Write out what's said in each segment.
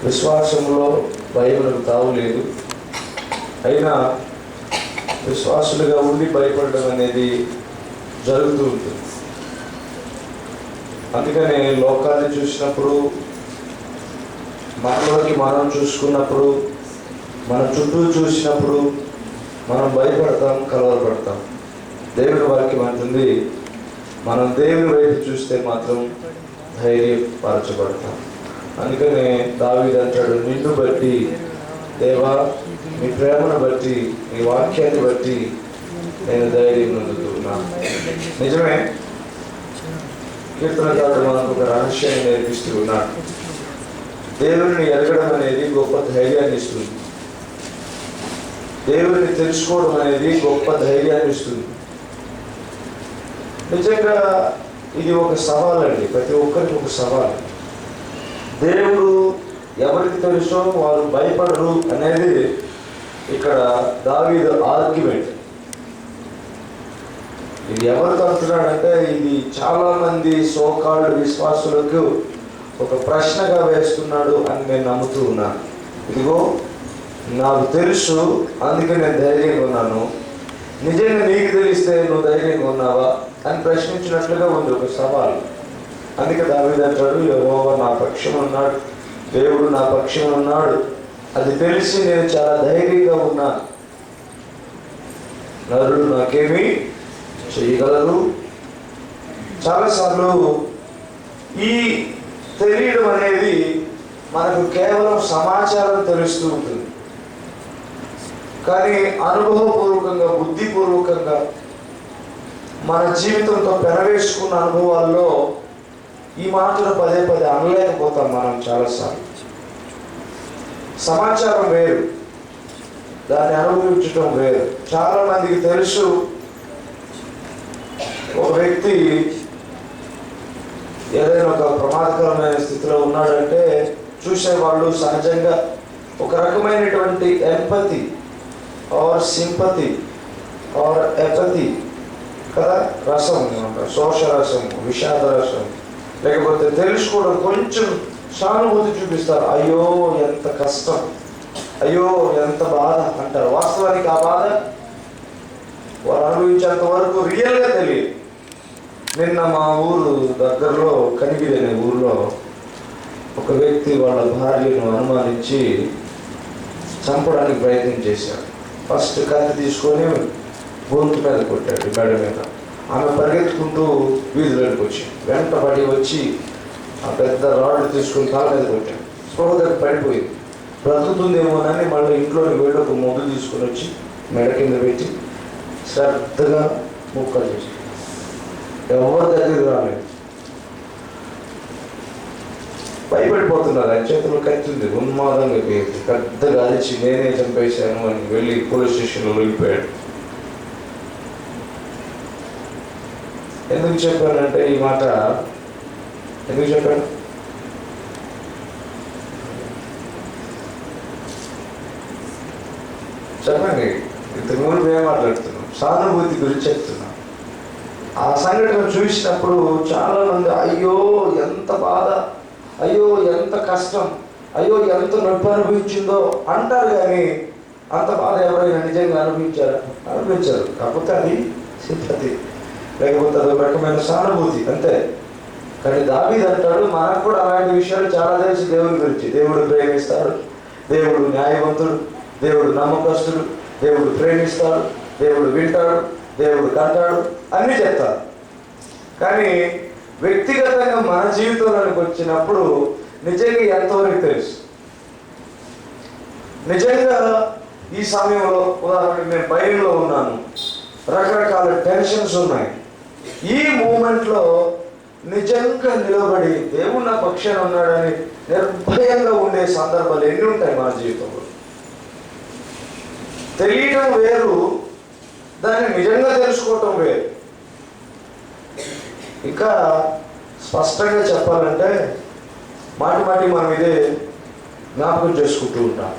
విశ్వాసంలో భయములకు తావు లేదు. అయినా విశ్వాసులుగా ఉండి భయపడడం అనేది జరుగుతూ ఉంటుంది. అందుకనే లోకాన్ని చూసినప్పుడు, మనలోకి మనం చూసుకున్నప్పుడు, మన చుట్టూ చూసినప్పుడు మనం భయపడతాం, కలవరపడతాం. దేవుని వాక్యం అంటుంది, మనం దేవుని వైపు చూస్తే మాత్రం ధైర్యపరచబడతాం. అందుకనే దావీదు అంటాడు, నిన్ను బట్టి దేవా, నీ ప్రేమను బట్టి, నీ వాక్యాన్ని బట్టి నేను ధైర్యం పొందుతున్నాను. నిజమే, కీర్తనకారుడు మనకు ఒక రహస్యాన్ని నేర్పిస్తూ ఉన్నాడు. దేవుడిని ఎరగడం అనేది గొప్ప ధైర్యాన్ని ఇస్తుంది. దేవుడిని తెలుసుకోవడం అనేది గొప్ప ధైర్యాన్ని ఇస్తుంది. నిజంగా ఇది ఒక సవాల్ అండి, ప్రతి ఒక్కరికి ఒక సవాల్. దేవుడు ఎవరికి తెలుసో వారు భయపడరు అనేది ఇక్కడ దావీదు ఆర్గ్యుమెంట్. ఇది ఎవరికి అంటున్నాడంటే, ఇది చాలా మంది సోకాల్డ్ విశ్వాసులకు ఒక ప్రశ్నగా వేస్తున్నాడు అని నేను నమ్ముతూ ఉన్నాను. ఇదిగో నాకు తెలుసు, అందుకే నేను ధైర్యంగా ఉన్నాను. నిజంగా నీకు తెలిస్తే నువ్వు ధైర్యంగా ఉన్నావా అని ప్రశ్నించినట్లుగా ఉంది ఒక సవాల్. అందుకే దావీదు అంటాడు, యెహోవా నా పక్షం ఉన్నాడు, దేవుడు నా పక్షం ఉన్నాడు, అది తెలిసి నేను చాలా ధైర్యంగా ఉన్నాను. నరుడు నాకేమీ చేయగలరు. చాలాసార్లు ఈ తెలియడం అనేది మనకు కేవలం సమాచారం తెలుస్తూ ఉంటుంది, కానీ అనుభవపూర్వకంగా, బుద్ధిపూర్వకంగా మన జీవితంతో పెనవేసుకున్న అనుభవాల్లో ఈ మాటలు పదే పదే అనలేకపోతాం మనం. చాలాసార్లు సమాచారం వేరు, దాన్ని అనుభవించడం వేరు. చాలా మందికి తెలుసు, ఒక వ్యక్తి ఏదైనా ఒక ప్రమాదకరమైన స్థితిలో ఉన్నాడంటే చూసేవాళ్ళు సహజంగా ఒక రకమైనటువంటి empathy or sympathy or apathy కదా, రసం, శోషరసం, విషాద రసం, లేకపోతే తెలుసుకోవడం, కొంచెం సానుభూతి చూపిస్తారు. అయ్యో ఎంత కష్టం, అయ్యో ఎంత బాధ అంటారు. వాస్తవానికి ఆ బాధ వారు అనుభవించేంత వరకు రియల్గా తెలియదు. నిన్న మా ఊరు దగ్గరలో కనిగిరి అనే ఊరిలో ఒక వ్యక్తి వాళ్ళ భార్యను అనుమానించి చంపడానికి ప్రయత్నం చేశాడు. ఫస్ట్ కత్తి తీసుకొని గొంతు మీద కొట్టాడు, మెడ మీద. ఆమె పరిగెత్తుకుంటూ వీధిలోకి వచ్చి వెంటబడి వచ్చి ఆ పెద్ద రాడ్లు తీసుకుని తల మీద కొట్టాడు. స్పృహ దగ్గర పడిపోయింది. బ్రతుకుతుందేమోనని మళ్ళీ ఇంట్లోని వెళ్ళి ఒక మొగ్గు తీసుకుని వచ్చి మెడ కింద పెట్టి శ్రద్ధగా ముక్కలు చేసి ఎవరి దగ్గరికి రాలేదు. భయపడిపోతున్నారు. ఆయన చేతుల్లో కత్తుంది, ఉన్మాదంగా పోయింది. పెద్దగా అరిచి నేనే చంపేశాను అని వెళ్ళి పోలీస్ స్టేషన్లో వెళ్ళిపోయాడు. ఎందుకు చెప్పానంటే ఈ మాట, ఎందుకు చెప్పాను? చెప్పండి. ఇంతకుముందు ఏం మాట్లాడుతున్నాం? సానుభూతి గురించి చెప్తున్నాం. ఆ సంఘటన చూసినప్పుడు చాలా మంది అయ్యో ఎంత బాధ, అయ్యో ఎంత కష్టం, అయ్యో ఎంత నొప్పి అనుభవించిందో అంటారు. కానీ అంత బాధ ఎవరైనా నిజంగా అనుభవించారా? అనుభవించారు. కాకపోతే అది సింపతి, లేకపోతే అదొక రకమైన సానుభూతి, అంతే. కానీ దావీదు అంటాడు, మనకు కూడా అలాంటి విషయాలు చాలా తెలుసు దేవుని గురించి. దేవుడు ప్రేమిస్తాడు, దేవుడు న్యాయవంతుడు, దేవుడు నమ్మకస్తుడు, దేవుడు ప్రేమిస్తాడు, దేవుడు వింటాడు, దేవుడు కంటాడు, అన్నీ చెప్తాడు. కానీ వ్యక్తిగతంగా మన జీవితంలోకి వచ్చినప్పుడు నిజంగా ఎంతవరకు తెలుసు? నిజంగా ఈ సమయంలో ఉదాహరణకి నేను భయంలో ఉన్నాను, రకరకాల టెన్షన్స్ ఉన్నాయి. ఈ మూమెంట్లో నిజంగా నిలబడి దేవుడు నా పక్షాన ఉన్నాడని నిర్భయంగా ఉండే సందర్భాలు ఎన్ని ఉంటాయి మన జీవితంలో. తెలియటం వేరు, దాన్ని నిజంగా తెలుసుకోవటం వేరు. ఇంకా స్పష్టంగా చెప్పాలంటే మాటి మాటి మనం ఇదే జ్ఞాపకం చేసుకుంటూ ఉంటాం.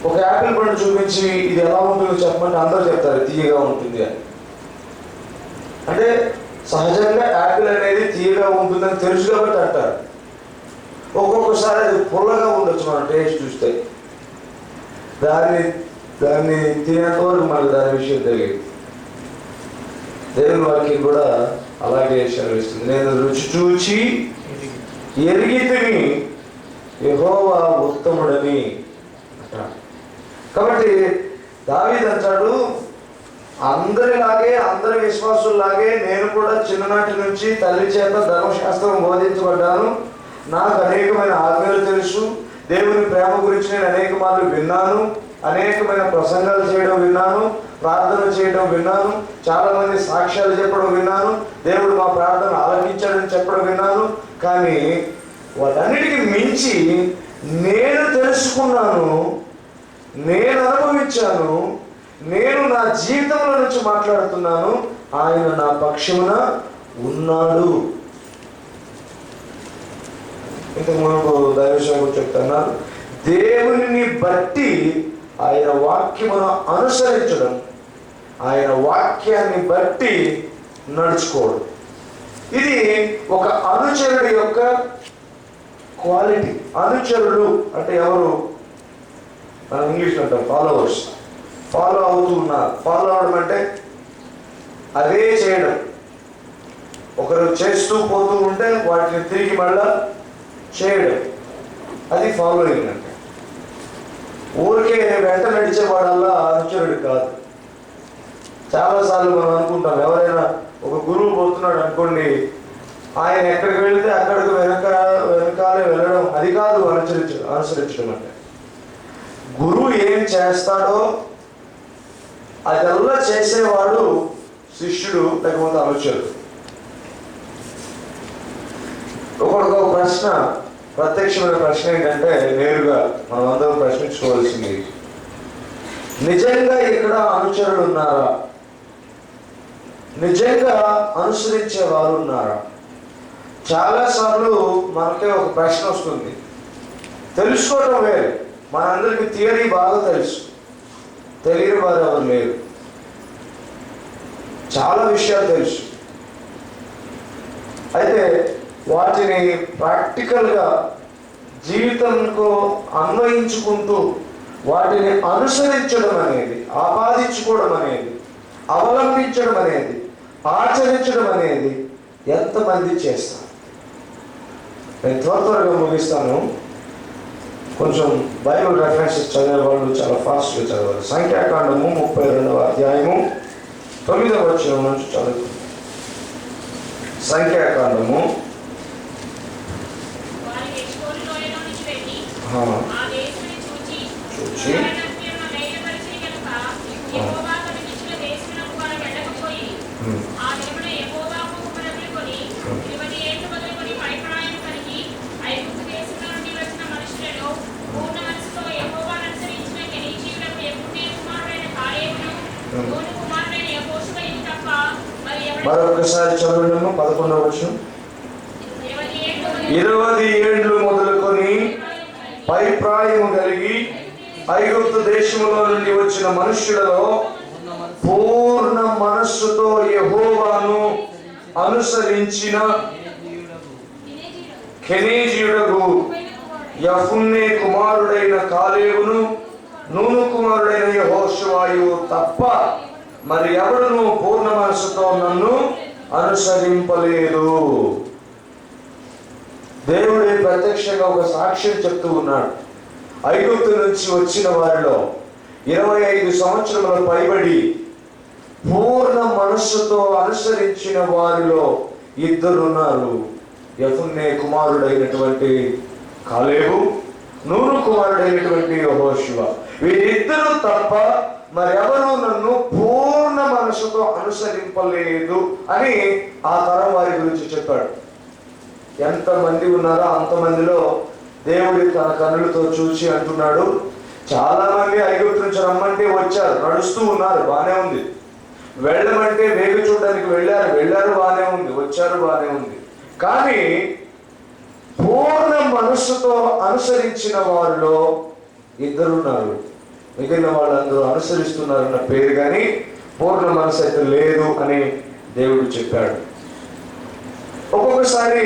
ఒక యాపిల్ పండు చూపించి ఇది ఎలా ఉంటుందో చెప్పమంటే అందరూ చెప్తారు తీయగా ఉంటుంది అని. అంటే సహజంగా యాపిల్ అనేది తీయగా ఉంటుందని తెలుసు కాబట్టి అంటారు. ఒక్కొక్కసారి అది పుల్లగా ఉండొచ్చు మనం టేస్ట్ చూస్తే. దాన్ని తినేంత వరకు మనకు దాని విషయం తెలియదు. దేవుని వాక్యం కూడా అలాగే సెలవిస్తుంది. నేను రుచి చూచి ఎరిగితిని యెహోవా ఉత్తముడని అంటాడు. కాబట్టి దావీదు అంటాడు, అందరిలాగే అందరి విశ్వాసుల్లాగే నేను కూడా చిన్ననాటి నుంచి తల్లి చేత ధర్మశాస్త్రం బోధించబడ్డాను. నాకు అనేకమైన ఆజ్ఞలు తెలుసు. దేవుని ప్రేమ గురించి నేను అనేక మార్లు విన్నాను. అనేకమైన ప్రసంగాలు చేయడం విన్నాను. ప్రార్థన చేయడం విన్నాను. చాలా మంది సాక్ష్యాలు చెప్పడం విన్నాను. దేవుడు మా ప్రార్థన ఆలకించాడని చెప్పడం విన్నాను. కానీ వాటన్నిటికీ మించి నేను తెలుసుకున్నాను, నేను అనుభవించాను, నేను నా జీవితంలో నుంచి మాట్లాడుతున్నాను, ఆయన నా పక్షమున ఉన్నాడు. ఇంతకు మునుపు దైవసేవకుడు చెప్తున్నారు, దేవుని బట్టి ఆయన వాక్యమును అనుసరించడం, ఆయన వాక్యాన్ని బట్టి నడుచుకోవడం, ఇది ఒక అనుచరుడి యొక్క క్వాలిటీ. అనుచరుడు అంటే ఎవరు? మనం ఇంగ్లీష్లో అంటాం ఫాలోవర్స్. ఫాలో అవుతూ ఉన్నారు. ఫాలో అవడం అంటే అదే చేయడం. ఒకరు చేస్తూ పోతూ ఉంటే వాటిని తిరిగి మళ్ళా చేయడం, అది ఫాలోయింగ్ అంటే. ఊరికే వెంట నడిచేవాడల్లా అనుచరుడు కాదు. చాలాసార్లు మనం అనుకుంటాం, ఎవరైనా ఒక గురువు పోతున్నాడు అనుకోండి, ఆయన ఎక్కడికి వెళితే అక్కడికి వెనకాలే వెళ్ళడం, అది కాదు అనుసరించడం అంటే. గురువు ఏం చేస్తాడో అదల్లా చేసేవాడు శిష్యుడు, లేకపోతే అనుచరుడు. ఒక ప్రశ్న, ప్రత్యక్షమైన ప్రశ్న ఏంటంటే, నేరుగా మనం అందరం ప్రశ్నించుకోవాల్సింది, నిజంగా ఇక్కడ అనుచరులు ఉన్నారా? నిజంగా అనుసరించే వారు ఉన్నారా? చాలాసార్లు మనకే ఒక ప్రశ్న వస్తుంది. తెలుసుకోవడం వేరు. మనందరికీ థియరీ బాగా తెలుసు, తెలియని వారు ఎవరు లేరు. చాలా విషయాలు తెలుసు. అయితే వాటిని ప్రాక్టికల్గా జీవితంలో అన్వయించుకుంటూ వాటిని అనుసరించడం అనేది, ఆపాదించుకోవడం అనేది, అవలంబించడం అనేది, ఆచరించడం అనేది ఎంతమంది చేస్తారు? నేను త్వరగా ముగిస్తాను. కొంచెం బైబిల్ రెఫరెన్సెస్ చదివే వాళ్ళు చాలా ఫాస్ట్గా చదవాలి. సంఖ్యాకాండము 32వ అధ్యాయము 9వ వచనం నుంచి చదువుతుంది. సంఖ్యాకాండము చూచి మరొకసారి చదువును. 11వ వచనం. 20 ఏండ్లు మొదలుకొని పైప్రాయము కలిగి ఐగుప్తు దేశములో నుండి వచ్చిన మనుష్యులలో పూర్ణ మనస్సుతో యెహోవాను అనుసరించిన కెనీజీయుడగు యెఫున్నె కుమారుడైన కాలేబును, నూను కుమారుడైన యెహోషువయు తప్ప మరి ఎవడును పూర్ణ మనస్సుతో నన్ను అనుసరింపలేదు. దేవుడే ప్రత్యక్షంగా ఒక సాక్ష్యం చెప్తూ ఉన్నాడు. ఐగుప్తు నుంచి వచ్చిన వారిలో 25 సంవత్సరముల పైబడి పూర్ణ మనస్సుతో అనుసరించిన వారిలో 2 ఉన్నారు. యెఫున్నె కుమారుడైనటువంటి కాలేబు, నూను కుమారుడైనటువంటి యెహోషువ. వీరిద్దరూ తప్ప మరెవరూ నన్ను పూర్ణ మనసుతో అనుసరింపలేదు అని ఆ తరం వారి గురించి చెప్పాడు. ఎంతమంది ఉన్నారో అంతమందిలో దేవుడి తన కన్నులతో చూసి అంటున్నాడు, చాలా మంది ఐగుప్తు నుంచి రమ్మంటే వచ్చారు, నడుస్తూ ఉన్నారు, బానే ఉంది. వెళ్ళమంటే వేగు చూడడానికి వెళ్ళారు బానే ఉంది, వచ్చారు బానే ఉంది. కానీ పూర్ణ మనస్సుతో అనుసరించిన వారిలో 2 ఉన్నారు. మిగిలిన వాళ్ళందరూ అనుసరిస్తున్నారన్న పేరు కానీ పూర్ణ మనసు అయితే లేదు అని దేవుడు చెప్పాడు. ఒక్కొక్కసారి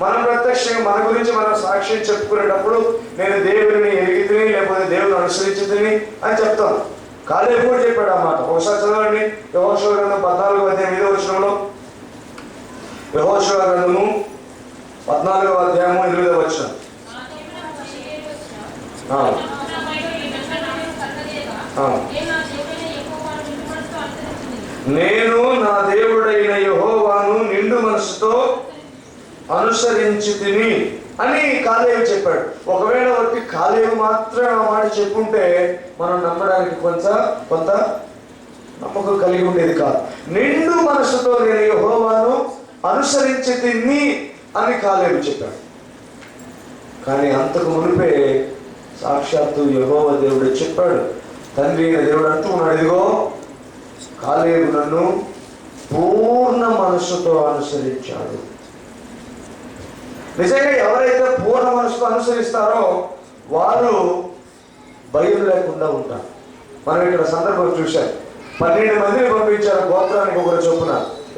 మనం ప్రత్యక్షంగా మన గురించి మనం సాక్ష్యం చెప్పుకునేటప్పుడు నేను దేవుడిని ఎరిగితిని లేకపోతే దేవుడిని అనుసరించితిని అని చెప్తాం. కాలేబు కూడా చెప్పాడు అన్నమాట. ఒకసారి చదవండి యెహోషువ గ్రంథం 14:8 యెహోషువ గ్రంథము 14:8. నేను నా దేవుడైన యెహోవాను నిండు మనసుతో అనుసరించితిని అని కాలేబు చెప్పాడు. ఒకవేళ ఒకటి కాలేబు మాత్రం ఆ మాట చెప్పుంటే మనం నమ్మడానికి కొంత నమ్మకం కలిగి ఉండేది కాదు. నిండు మనసుతో నేను యెహోవాను అనుసరించితిని అని కాలేబు చెప్పాడు. కానీ అంతకు మునిపే సాక్షాత్తు యెహోవా దేవుడు చెప్పాడు. తండ్రి దేవుడు అంటూ ఉన్నాడు, ఇదిగో కాలేబు నన్ను పూర్ణ మనస్సుతో అనుసరించాడు. నిజంగా ఎవరైతే పూర్ణ మనసుతో అనుసరిస్తారో వారు భయం లేకుండా ఉంటారు. మనం ఇక్కడ సందర్భం చూశాం. 12 మందిని పంపించారు గోత్రానికి ఒకరు చొప్పున.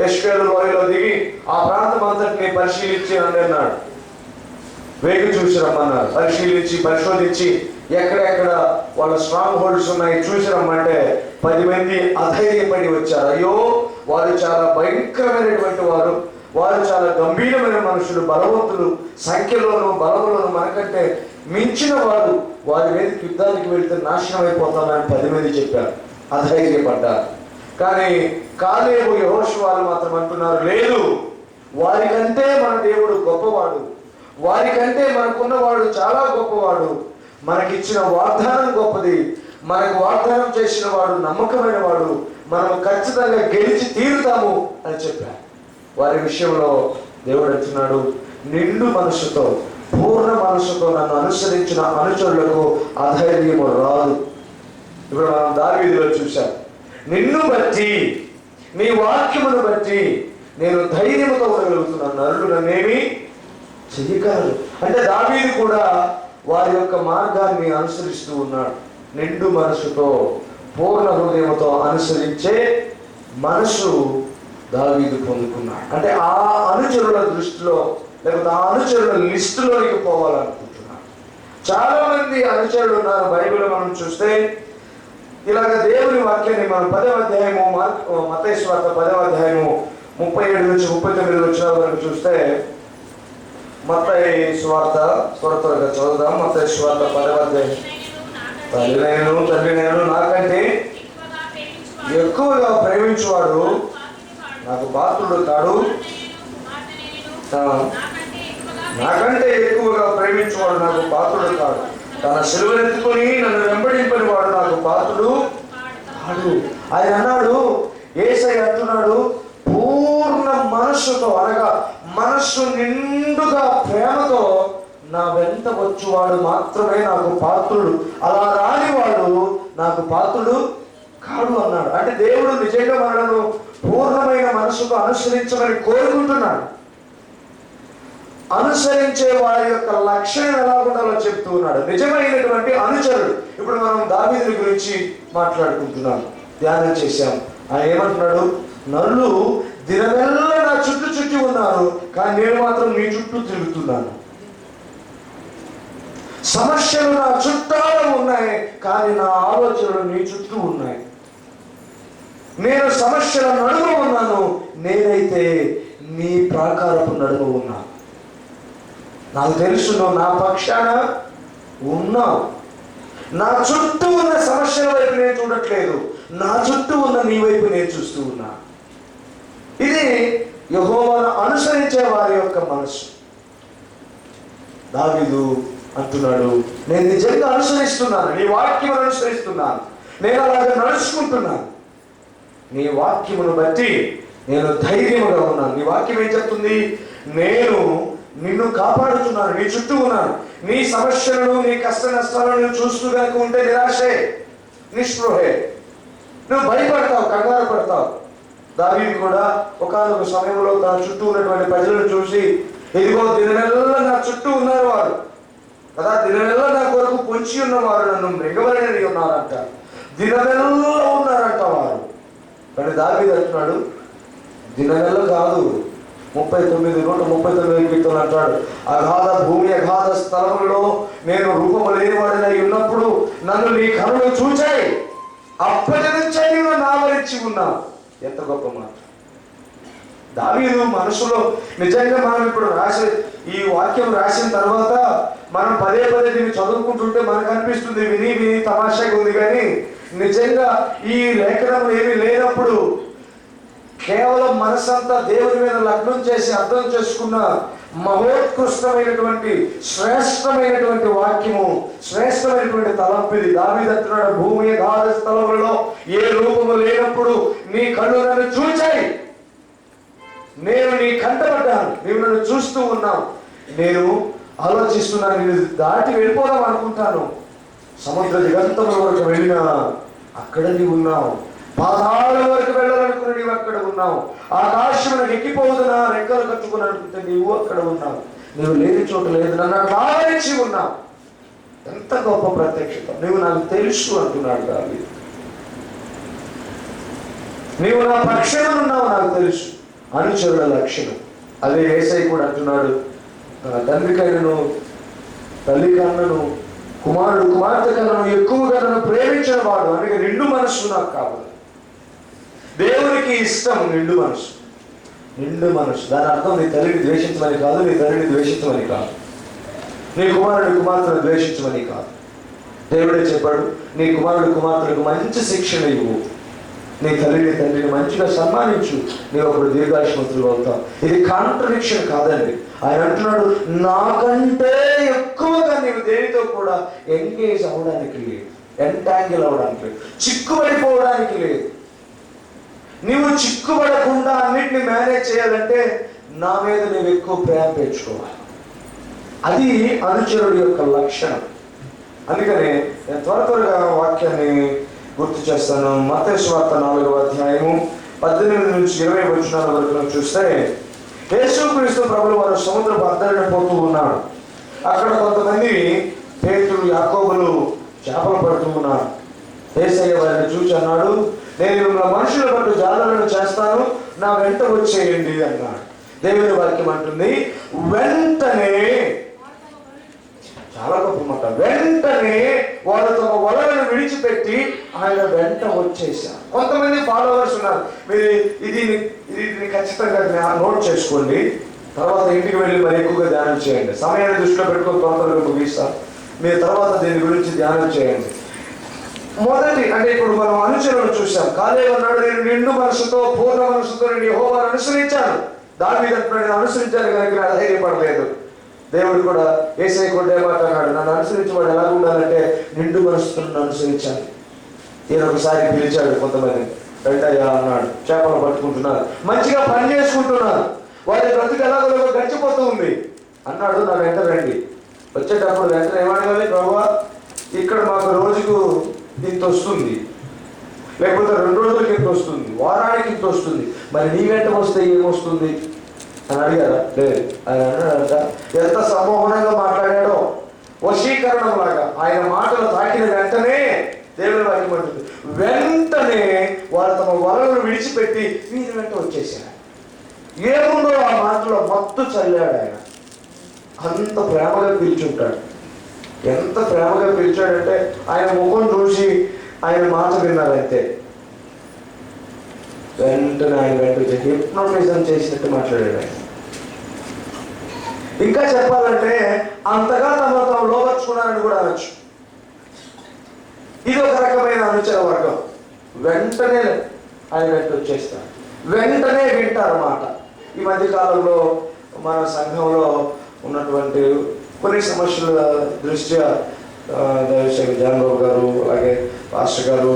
ఎష్కేలు లోయలో దిగి ఆ ప్రాంతం అంతటిని పరిశీలించి అన్నాడు. వేగు చూసి రమ్మన్నారు. పరిశీలించి పరిశోధించి ఎక్కడెక్కడ వాళ్ళ స్ట్రాంగ్ హోల్డ్స్ ఉన్నాయి చూసి రమ్మంటే 10 మంది అధైర్యపడి వచ్చారు. అయ్యో వారు చాలా భయంకరమైనటువంటి వారు చాలా గంభీరమైన మనుషులు, బలవంతులు, సంఖ్యలోను బలములోను మనకంటే మించిన వారి మీద యుద్ధానికి వెళ్తే నాశనం అయిపోతామని 10 మంది చెప్పారు. అధైర్యపడ్డారు. కానీ కాలేబు యెహోషువలు మాత్రం అంటున్నారు, లేదు, వారికంటే మన దేవుడు గొప్పవాడు, వారికంటే మనకున్నవాడు చాలా గొప్పవాడు, మనకిచ్చిన వాగ్దానం గొప్పది, మనకు వాగ్దానం చేసిన వాడు నమ్మకమైన వాడు, మనం ఖచ్చితంగా గెలిచి తీరుతాము అని చెప్పారు. వారి విషయంలో దేవుడు అంటున్నాడు, నిండు మనసుతో పూర్ణ మనసుతో నన్ను అనుసరించిన అనుచరులకు అధైర్యము రాదు. ఇప్పుడు మనం దావీదులో చూశాం, నిన్ను బట్టి నీ వాక్యమును బట్టి నేను ధైర్యముతో ఉండగలుగుతున్నాను, నరులు నన్నేమి చెయ్యగలరు. అంటే దావీదు కూడా వారి యొక్క మార్గాన్ని అనుసరిస్తూ ఉన్నాడు. నిండు మనసుతో పూర్ణ హృదయంతో అనుసరించే మనసు దావీదు పొందుకున్నాడు. అంటే ఆ అనుచరుల దృష్టిలో లేకపోతే ఆ అనుచరుల లిస్టులోనికి పోవాలనుకుంటున్నాడు. చాలా మంది అనుచరులు ఉన్నారు. బైబిల్ మనం చూస్తే ఇలాగ దేవుని వాక్యాన్ని మనం 10వ అధ్యాయము మత్తయి సువార్త 10వ అధ్యాయము 37 నుంచి 39 వచ్చిన వరకు చూస్తే, మత్తయి సువార్త త్వరగా చదువుదాం. మత్తయి సువార్త 10వ అధ్యాయం. తండ్రి నేను నాకంటే ఎక్కువగా ప్రేమించువాడు నాకు పాత్రుడు కాడు, నాకంటే ఎక్కువగా ప్రేమించువాడు నాకు పాత్రుడు కాడు, తన సిలువనెత్తుకొని నన్ను వెంబడింపని వాడు నాకు పాత్రుడు కాడు. ఆయన అన్నాడు, యేసయ్య అంటున్నాడు, పూర్ణ మనస్సుతో అనగా మనస్సు నిండుగా ప్రేమతో నా వెంట వచ్చువాడు మాత్రమే నాకు పాత్రుడు, అలా రానివాడు నాకు పాత్రుడు కాడు అన్నాడు. అంటే దేవుడు నిజంగా మనలను పూర్ణమైన మనసుతో అనుసరించమని కోరుకుంటున్నాడు. అనుసరించే వారి యొక్క లక్షణం ఎలా ఉండాలో చెప్తూ ఉన్నాడు. నిజమైనటువంటి అనుచరుడు. ఇప్పుడు మనం దావీదుని గురించి మాట్లాడుకుంటున్నాం, ధ్యానం చేశాం. ఆయన ఏమంటున్నాడు, నరులు దినమెల్లా నా చుట్టూ ఉన్నారు, కానీ నేను మాత్రం నీ చుట్టూ తిరుగుతున్నాను. సమస్యలు నా చుట్టాలో ఉన్నాయి, కానీ నా ఆలోచనలు నీ చుట్టూ ఉన్నాయి. నేను సమస్యల నడుమ ఉన్నాను, నేనైతే నీ ప్రాకారపు నడుమ ఉన్నాను. నాకు తెలుసు నువ్వు నా పక్షాన ఉన్నావు. నా చుట్టూ ఉన్న సమస్యల వైపు నేను చూడట్లేదు, నా చుట్టూ ఉన్న నీ వైపు నేను చూస్తూ ఉన్నా. ఇది యెహోవాను అనుసరించే వారి యొక్క మనసు. దావీదు అంటున్నాడు, నేను నిజంగా అనుసరిస్తున్నాను, నీ వాక్యమును అనుసరిస్తున్నాను, నేను అలాగే నడుచుకుంటున్నాను, నీ వాక్యమును బట్టి నేను ధైర్యముగా ఉన్నాను. నీ వాక్యం ఏం చెప్తుంది? నేను నిన్ను కాపాడుతున్నాను, నీ చుట్టూ ఉన్నాను. నీ సమస్యలను నీ కష్ట నష్టాలను నువ్వు చూస్తూ కనుక ఉంటే నిరాశే, నిస్పృహే, నువ్వు భయపడతావు, కంగారు పడతావు. దావీదు కూడా ఒకానొక సమయంలో తన చుట్టూ ఉన్నటువంటి ప్రజలను చూసి, ఇదిగో దినమెల్లా నా చుట్టూ ఉన్నారు వారు కదా, దినమెల్లా నా కొరకు పొంచి ఉన్నవారు నన్ను మృగవలని ఉన్నారంట, దినమెల్లా ఉన్నారంట వారు. కానీ దావీదు అంటున్నాడు, దినమెల్ల కాదు, 139 కీర్తనలు అంటాడు, అగాధ భూమి అగాధ స్థలంలో నేను రూపము లేనివాడినై ఉన్నప్పుడు నన్ను నీ కనులు చూచాయి, అప్పటి నుంచే నేను నావరించి ఉన్నావు. ఎంత గొప్ప మాట! దావీదు మనసులో నిజంగా మనం ఇప్పుడు ఈ వాక్యం రాసిన తర్వాత మనం పదే దీన్ని చదువుకుంటుంటే మనకు అనిపిస్తుంది విని తమాషాగా ఉంది, కానీ నిజంగా ఈ లేఖనం ఏమీ లేనప్పుడు కేవలం మనసంతా దేవుని మీద లగ్నం చేసి అర్థం చేసుకున్న మహోత్కృష్టమైనటువంటి శ్రేష్టమైనటువంటి వాక్యము, శ్రేష్టమైనటువంటి తలంపిది. దావీదు అంటున్నాడు, భూమి అగాధ స్థలములలో ఏ రూపము లేనప్పుడు నీ కళ్ళు నన్ను చూచాయి, నేను నీ కంటపడ్డాను, నీవు నన్ను చూస్తూ ఉన్నావు. నేను ఆలోచిస్తున్నాను, నేను దాటి వెళ్ళిపోదాం అనుకుంటాను, సముద్ర దిగంతముల వరకు వెళ్ళినా అక్కడ నీవు ఉన్నావు, పాతాళం వరకు వెళ్ళాలనుకున్న నీవు అక్కడ ఉన్నావు, ఆకాశమునకు ఎక్కిపోదునా రెక్కలు కట్టుకుని అనుకుంటే నీవు అక్కడ ఉన్నావు, నీవు లేని చోట లేదు, నన్ను ఆవరించి ఉన్నావు. ఎంత గొప్ప ప్రత్యక్షత! నీవు నాకు తెలుసు అంటున్నాడు దావీదు. నీవు నా పక్షాన ఉన్నావు, నాకు తెలుసు. అనుచరుల లక్షణం అదే. యేసయ్య కూడా అంటున్నాడు, తండ్రి కన్నను తల్లి కన్నను కుమారుడు కుమార్తె కన్నను ఎక్కువగా నన్ను ప్రేమించిన వాడు. అందుకే నిండు మనస్సు నాకు కావాలి. దేవునికి ఇష్టం నిండు మనసు. నిండు మనసు దాని అర్థం నీ తల్లిని ద్వేషించమని కాదు, నీ తల్లిని ద్వేషించమని కాదు, నీ కుమారుడు కుమార్తెను ద్వేషించమని కాదు. దేవుడే చెప్పాడు, నీ కుమారుడు కుమార్తెలకు మంచి శిక్షణ ఇవ్వు, నీ తల్లిని తండ్రిని మంచిగా సన్మానించు, నీవు అప్పుడు దీర్ఘాయుష్మంతులు అవుతావు. ఇది కాంట్రడిక్షన్ కాదండి. ఆయన అంటున్నాడు, నాకంటే ఎక్కువగా నీవు దేనితో కూడా ఎంగేజ్ అవ్వడానికి లేదు, ఎంటాంగిల్ అవ్వడానికి లేదు, చిక్కుబడిపోవడానికి లేదు. నీవు చిక్కుబడకుండా అన్నిటిని మేనేజ్ చేయాలంటే నా మీద నీవు ఎక్కువ ప్రేమ పెంచుకోవాలి. అది అనుచరుడు యొక్క లక్షణం. అందుకనే నేను త్వరగా వాక్యాన్ని గుర్తు చేస్తాను. మత్తయి సువార్త 4వ అధ్యాయము 18 నుంచి 20 వచనాల వరకు చూస్తే, యేసుక్రీస్తు ప్రభువు వారు సముద్రపు అద్దరిన పోతూ ఉన్నాడు. అక్కడ కొంతమంది పేతురు యాకోబులు చేపలు పడుతూ ఉన్నారు. యేసయ్య వారిని చూసి అన్నాడు, నేను మిమ్మల్ని మనుషుల పట్టు జాలలను చేస్తాను, నా వెంట వచ్చేయండి అన్నాడు. దేవుని వాక్యం అంటుంది, వెంటనే, చాలా గొప్ప మాట, వెంటనే వారు తమ వలలను విడిచిపెట్టి ఆయన వెంట వచ్చేసారు. కొంతమంది ఫాలోవర్స్ ఉన్నారు. మీరు ఇది ఖచ్చితంగా నోట్ చేసుకోండి, తర్వాత ఇంటికి వెళ్ళి మరి ఎక్కువగా ధ్యానం చేయండి. సమయాన్ని దృష్టిలో పెట్టుకొని త్వరగా ముగిస్తాను, మీరు తర్వాత దీని గురించి ధ్యానం చేయండి. మొదటి అంటే ఇప్పుడు మనం అనుచరులను చూసాం. కాలేబు అన్నాడు, నేను నిండు మనసుతో పూర్ణ మనసుతో నేను యెహోవాను అనుసరించాను. దావీదు అంటున్నాడు, నేను అనుసరించాను కనుక నాకు ధైర్యపడలేదు. దేవుడు కూడా యేసయ్య కూడా మాట అన్నాడు, నన్ను అనుసరించేవాడు ఎలా ఉండాలంటే నిండు మనసుతో నన్ను అనుసరించాను. ఈయన ఒకసారి పిలిచాడు కొంతమంది, వెంటయ్యా అన్నాడు, చేపలు పట్టుకుంటున్నారు, మంచిగా పని చేసుకుంటున్నారు, వారి బ్రతుకు ఎలాగో గడిచిపోతూ ఉంది అన్నాడు, నా వెంట రండి. వచ్చేటప్పుడు వెంటనే ఏమడగాలి, ప్రభువా ఇక్కడ మాకు రోజుకు ఇంత వస్తుంది, లేకపోతే 2 రోజులకి ఇంత వస్తుంది, వారానికి ఇంత వస్తుంది, మరి నీ వెంట వస్తే ఏమొస్తుంది అని అడిగారా? లేదు. ఆయన అన్నాడంట, ఎంత సమూహంగా మాట్లాడాడో, వశీకరణం లాగా ఆయన మాటలు తాకిన వెంటనే దేవుని వాక్యం అంటుంది, వెంటనే వారు తమ వలలను విడిచిపెట్టి వీరి వెంట వచ్చేసారు. ఏముందో ఆ మాటలో మత్తు చల్లాడు ఆయన. అంత ప్రేమగా పిలిచుంటాడు. ఎంత ప్రేమగా పిలిచాడంటే ఆయన ముఖం చూసి ఆయన మాట విన్నారంతే, వెంటనే ఆయన వెంట హిప్నోటిజం చేసినట్టు మాట్లాడాడు ఆయన. ఇంకా చెప్పాలంటే అంతగా తాము లోపరుచుకున్నారని కూడా అనొచ్చు. ఇది ఒక రకమైన అనుచర వర్గం. వెంటనే ఆయన వెంట వచ్చేస్తారు, వెంటనే వింటారు మాట. ఈ మధ్య కాలంలో మన సంఘంలో ఉన్నటువంటి కొన్ని సమస్యల దృష్ట్యా దైవసేవకుడు జాన్ బాబు గారు, అలాగే పాస్టర్ గారు,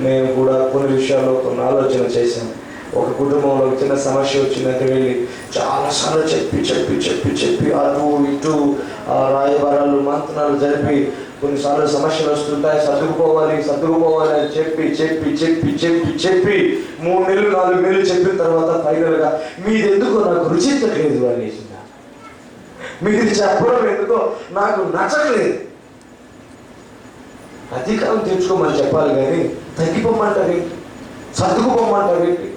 మేము కూడా కొన్ని విషయాల్లో కొన్ని ఆలోచన చేశాము. ఒక కుటుంబంలో చిన్న సమస్య వచ్చిందంటే వెళ్ళి చాలాసార్లు చెప్పి అటు ఇటు రాయబారాలు మంత్రాలు జరిపి కొన్నిసార్లు సమస్యలు వస్తుంటాయి, సర్దుకుపోవాలి అని చెప్పి 3 నెలలు 4 నెలలు చెప్పిన తర్వాత ఫైనల్గా మీదెందుకో నాకు రుచించట్లేదు అనేసి, మీరు చెప్పడం ఎందుకో నాకు నచ్చట్లేదు. అధికారం తెచ్చుకోమని చెప్పాలి కానీ తగ్గిపోమ్మంటారేంటి, సర్దుకుపోమ్మంటారేంటి?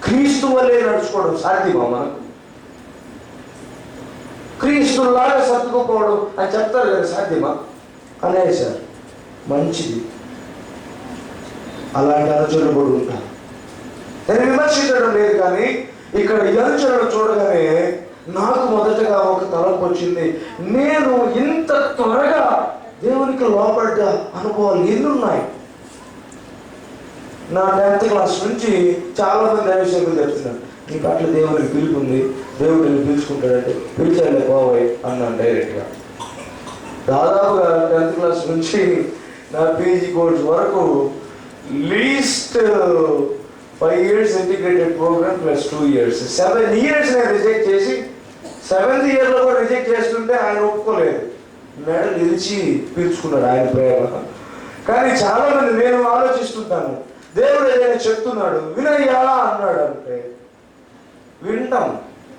క్రీస్తు వల్లే నడుచుకోవడం సాధ్యమా మనకు? క్రీస్తులాగా సర్దుకుపోవడం అని చెప్తారు కదా, సాధ్యమా? అనేసారు. మంచిది, అలాంటి అనుచరులు కూడా ఉంటారు. నేను విమర్శించడం లేదు, కానీ ఇక్కడ ఈ అనుచరులు చూడగానే నాకు మొదటగా ఒక తలంపు వచ్చింది. నేను ఇంత త్వరగా దేవునికి లోపడ్డ అనుభవాలు ఎన్నున్నాయి. నా 10th క్లాస్ నుంచి చాలా మంది దైవసేవకులు చెప్తున్నాను, నీ పట్ల దేవునికి పిలుపు ఉంది, దేవుడు నిన్ను పిలుచుకుంటాడంటే పిలిచాడే పోవే అన్నాను డైరెక్ట్గా. దాదాపుగా 10th క్లాస్ నుంచి నా పీజీ కోర్స్ వరకు least 5 years integrated programme plus 2 years 7 years నేను రిజెక్ట్ చేసి 7th yearలో కూడా రిజెక్ట్ చేస్తుంటే ఆయన ఒప్పుకోలేదు. మెడలు నిలిచి పిలుచుకున్నాడు ఆయన ప్రేమ. కానీ చాలా మంది నేను ఆలోచిస్తుంటాను, దేవుడు ఏదైనా చెప్తున్నాడు వినయ్యా అన్నాడు అంటే వింటాం,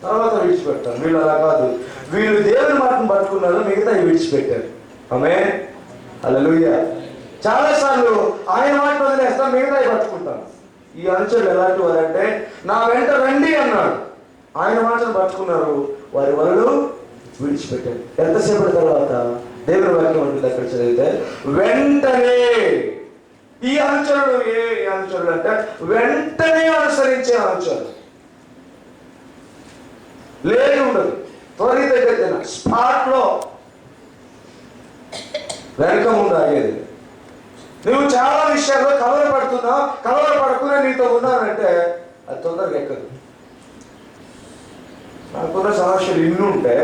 తర్వాత విడిచిపెట్టాం. వీళ్ళు అలా కాదు, వీళ్ళు దేవుని మాటను పట్టుకున్నారు, మిగతా విడిచిపెట్టారు. ఆమేన్, హల్లెలూయా. చాలాసార్లు ఆయన మాట వదిలేస్తాం, మిగతా పట్టుకుంటాం. ఈ అనుచరులు ఎలాంటి వారంటే, నా వెంట రండి అన్నాడు, ఆయన మాటను పట్టుకున్నారు, వారి వలలు విడిచిపెట్టారు. ఎంతసేపటి తర్వాత దేవుని వాక్యం ఉంటుంది అక్కడ చదివితే, వెంటనే ఈ అనుచరుడు ఏ అనుచరుడు అంటే వెంటనే అనుసరించే అనుచరుడు. లేదు ఉండదు, త్వరితగతిన స్పాట్లో వెనక ముందు ఆగేది. నువ్వు చాలా విషయాల్లో కలవరపడుతున్నావు, కలవరపడకుండా నీతో ఉన్నానంటే అది తొందరగా ఎక్కదు. నాకున్న సమస్యలు ఇన్ని ఉంటే,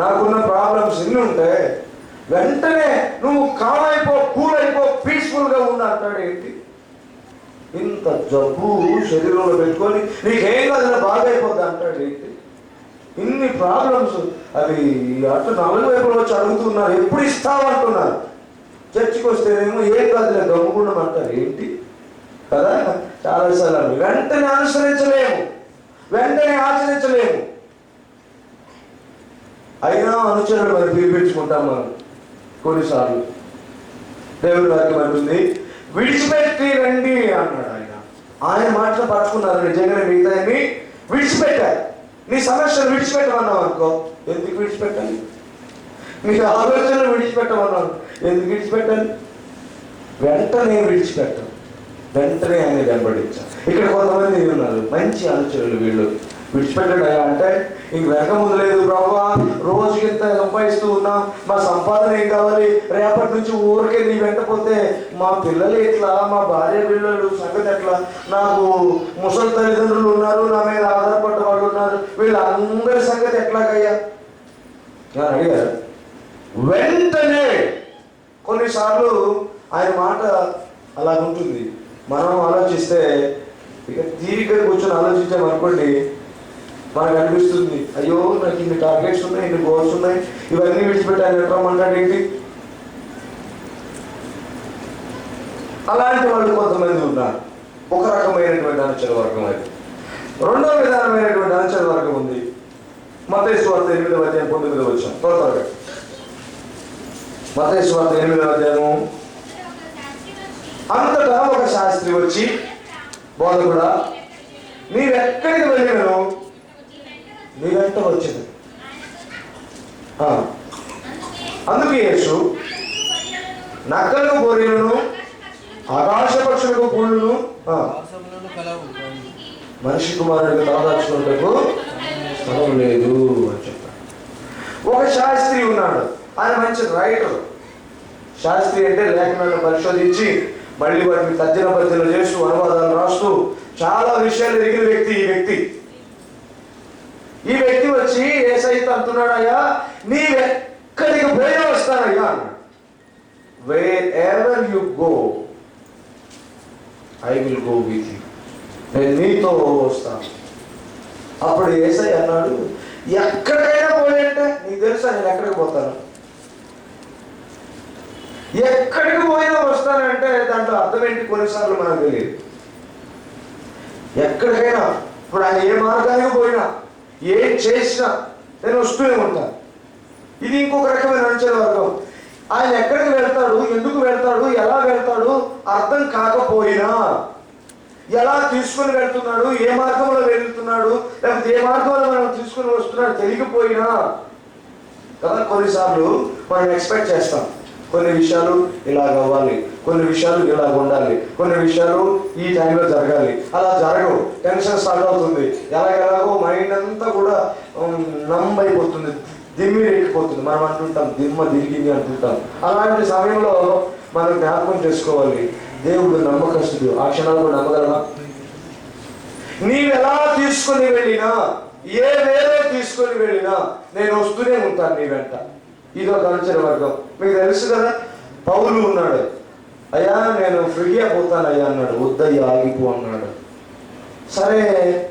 నాకున్న ప్రాబ్లమ్స్ ఇన్ని ఉంటే వెంటనే నువ్వు కామైపో, కూల్ అయిపో, పీస్ఫుల్గా ఉండ అంటాడు. ఏంటి ఇంత జబ్బు శరీరంలో పెట్టుకొని నీకేం కాదు బాగా అయిపోద్ది అంటాడు. ఏంటి ఇన్ని ప్రాబ్లమ్స్? అవి అటు 4 వైపులు వచ్చి అడుగుతున్నారు, ఎప్పుడు ఇస్తామంటున్నారు. చర్చికి వస్తేనేమో ఏం కాదులే గమ్ముకుండం అంటారు. ఏంటి కదా, చాలాసార్లు వెంటనే అనుసరించలేము, వెంటనే ఆచరించలేము. అయినా అనుచరులు మరి పిలిపించుకుంటాం మనం. కొన్నిసార్లు దేవుడి వాక్యం అంటుంది, విడిచిపెట్టి రండి అన్నాడు ఆయన. ఆయన మాటలు పట్టుకున్నారు, నిజంగానే మిగతాన్ని విడిచిపెట్టారు. నీ సమస్యలు విడిచిపెట్టమన్నావు అనుకో, ఎందుకు విడిచిపెట్టాలి? నీ ఆలోచనలు విడిచిపెట్టమన్నాను, ఎందుకు విడిచిపెట్టాలి? వెంటనే విడిచిపెట్టాం, వెంటనే ఆయన వెంబడించారు. ఇక్కడ కొంతమంది ఉన్నారు మంచి అనుచరులు, వీళ్ళు విడిచిపెట్టాడు అంటే ఇంక వెనక ముందు లేదు. ప్రభా, రోజుకి ఇంత సంపాదిస్తూ ఉన్నాం, మా సంపాదన ఏం కావాలి? రేపటి నుంచి ఊరికే నీ వెంటపోతే మా పిల్లలు ఎట్లా, మా భార్య పిల్లలు సంగతి ఎట్లా, నాకు ముసలి తల్లిదండ్రులు ఉన్నారు, నా మీద ఆధారపడ్డ వాళ్ళు ఉన్నారు, వీళ్ళందరి సంగతి ఎట్లాగయ్యా అని అడిగారు. వెంటనే కొన్నిసార్లు ఆయన మాట అలాగుంటుంది. మనం ఆలోచిస్తే, ఇక తీరిక కూర్చొని ఆలోచించామనుకోండి, మనకు అనిపిస్తుంది, అయ్యో నాకు ఇన్ని టార్గెట్స్ ఉన్నాయి, ఇన్ని గోల్స్ ఉన్నాయి, ఇవన్నీ విడిచిపెట్టి ఆయన ఎట్రమ్మంటాడు ఏంటి? అలాంటి వాళ్ళు కొంతమంది ఉన్నారు. ఒక రకమైనటువంటి అనుచర వర్గం అది. రెండో విధానమైనటువంటి అనుచర వర్గం ఉంది. మత్తయి సువార్త 8వ అధ్యాయం 9వ వచనం, త్వరగా. మత్తయి సువార్త 8వ అధ్యాయము. అంతటా ఒక శాస్త్రి వచ్చి, బోధకుడా, నీవెక్కడికి వెళ్ళినను నీ వెంట వచ్చింది. అందుకు యేసు, నక్కలకు గొర్రెలను, ఆకాశ పక్షులకు పూలను, మనిషి కుమారుడికి దాదాచుకున్నట్టుకు స్థలం లేదు అని చెప్పాడు. ఒక శాస్త్రి ఉన్నాడు, ఆయన మంచి రైటర్. శాస్త్రి అంటే లేఖనాలను పరిశోధించి మళ్ళీ వాటిని తర్జన భర్జన చేస్తూ అనువాదాలు రాస్తూ చాలా విషయాలు ఎరిగిన వ్యక్తి. ఈ వ్యక్తి వచ్చి యేసయ్యతో అంటున్నాడు, అయ్యా నీవెక్కడికి పోయినా వస్తానయ్యా అన్నాడు. Wear ever you go I will go with you, నేను నీతో వస్తాను. అప్పుడు యేసయ్య అన్నాడు, ఎక్కడికైనా పోయంటే నీకు తెలుసా నేను ఎక్కడికి పోతాను? ఎక్కడికి పోయినా వస్తానంటే దాంట్లో అర్థం ఏంటి కొన్నిసార్లు మనకు తెలియదు. ఎక్కడికైనా, ఇప్పుడు ఆయన ఏ మార్గానికి పోయినా, ఏం చేసినా నేను వస్తూనే ఉంటాను. ఇది ఇంకొక రకమైన అనుచర వర్గం. ఆయన ఎక్కడికి వెళ్తాడు, ఎందుకు వెళ్తాడు, ఎలా వెళ్తాడు అర్థం కాకపోయినా ఎలా తీసుకుని వెళ్తున్నాడు, ఏ మార్గంలో వెళ్తున్నాడు, లేకపోతే ఏ మార్గంలో మనం తీసుకుని వస్తున్నాడు తెలియకపోయినా కదా కొన్నిసార్లు మనం ఎక్స్పెక్ట్ చేస్తాం కొన్ని విషయాలు ఇలాగ అవ్వాలి, కొన్ని విషయాలు ఇలాగ ఉండాలి, కొన్ని విషయాలు ఈ టైంలో జరగాలి. అలా జరగవు, టెన్షన్ స్టార్ట్ అవుతుంది, ఎలాగెలాగో మైండ్ అంతా కూడా నమ్మైపోతుంది, దిమ్మి ఎక్కిపోతుంది. మనం అంటుంటాం దిమ్మ తిరిగింది అంటుంటాం. అలాంటి సమయంలో మనం జ్ఞాపకం చేసుకోవాలి, దేవుడు నమ్మకస్తుడు. ఆ క్షణాలు నమ్మగలమా? నీవెలా తీసుకొని వెళ్ళినా, ఏ వేరే తీసుకొని వెళ్ళినా నేను వస్తూనే ఉంటాను నీ వెంట. ఇదో కల్చర్ వర్గం. మీకు తెలుసు కదా, పౌలు ఉన్నాడు, అయ్యా నేను ఫ్రీగా పోతానయ్యా అన్నాడు, వద్దయ్యా ఆగిపో అన్నాడు. సరే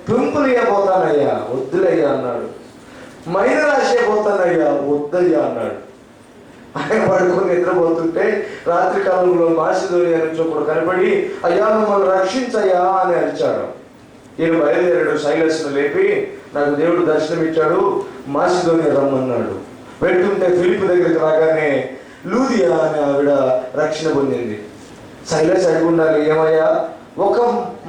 పింపుల్గా పోతానయ్యా, వద్దులయ్యా అన్నాడు. మైనరాశి పోతానయ్యా, వద్దయ్యా అన్నాడు. ఆయన పడుకొని నిద్రపోతుంటే రాత్రి కాలంలో మాసిదోనియా నుంచి ఒకడు కనపడి, అయ్యా మమ్మల్ని రక్షించయ్యా అని అరిచాడు. ఈయన బయలుదేరాడు, సైలస్ను లేపి నాకు దేవుడు దర్శనం ఇచ్చాడు, మాసిదోనియా రమ్మన్నాడు. వెళ్తుంటే ఫిలిప్ దగ్గరికి రాగానే లూదియా అనే ఆవిడ రక్షణ పొందింది. సైలస్ అడిగి ఉండాలి, ఏమయ్యా ఒక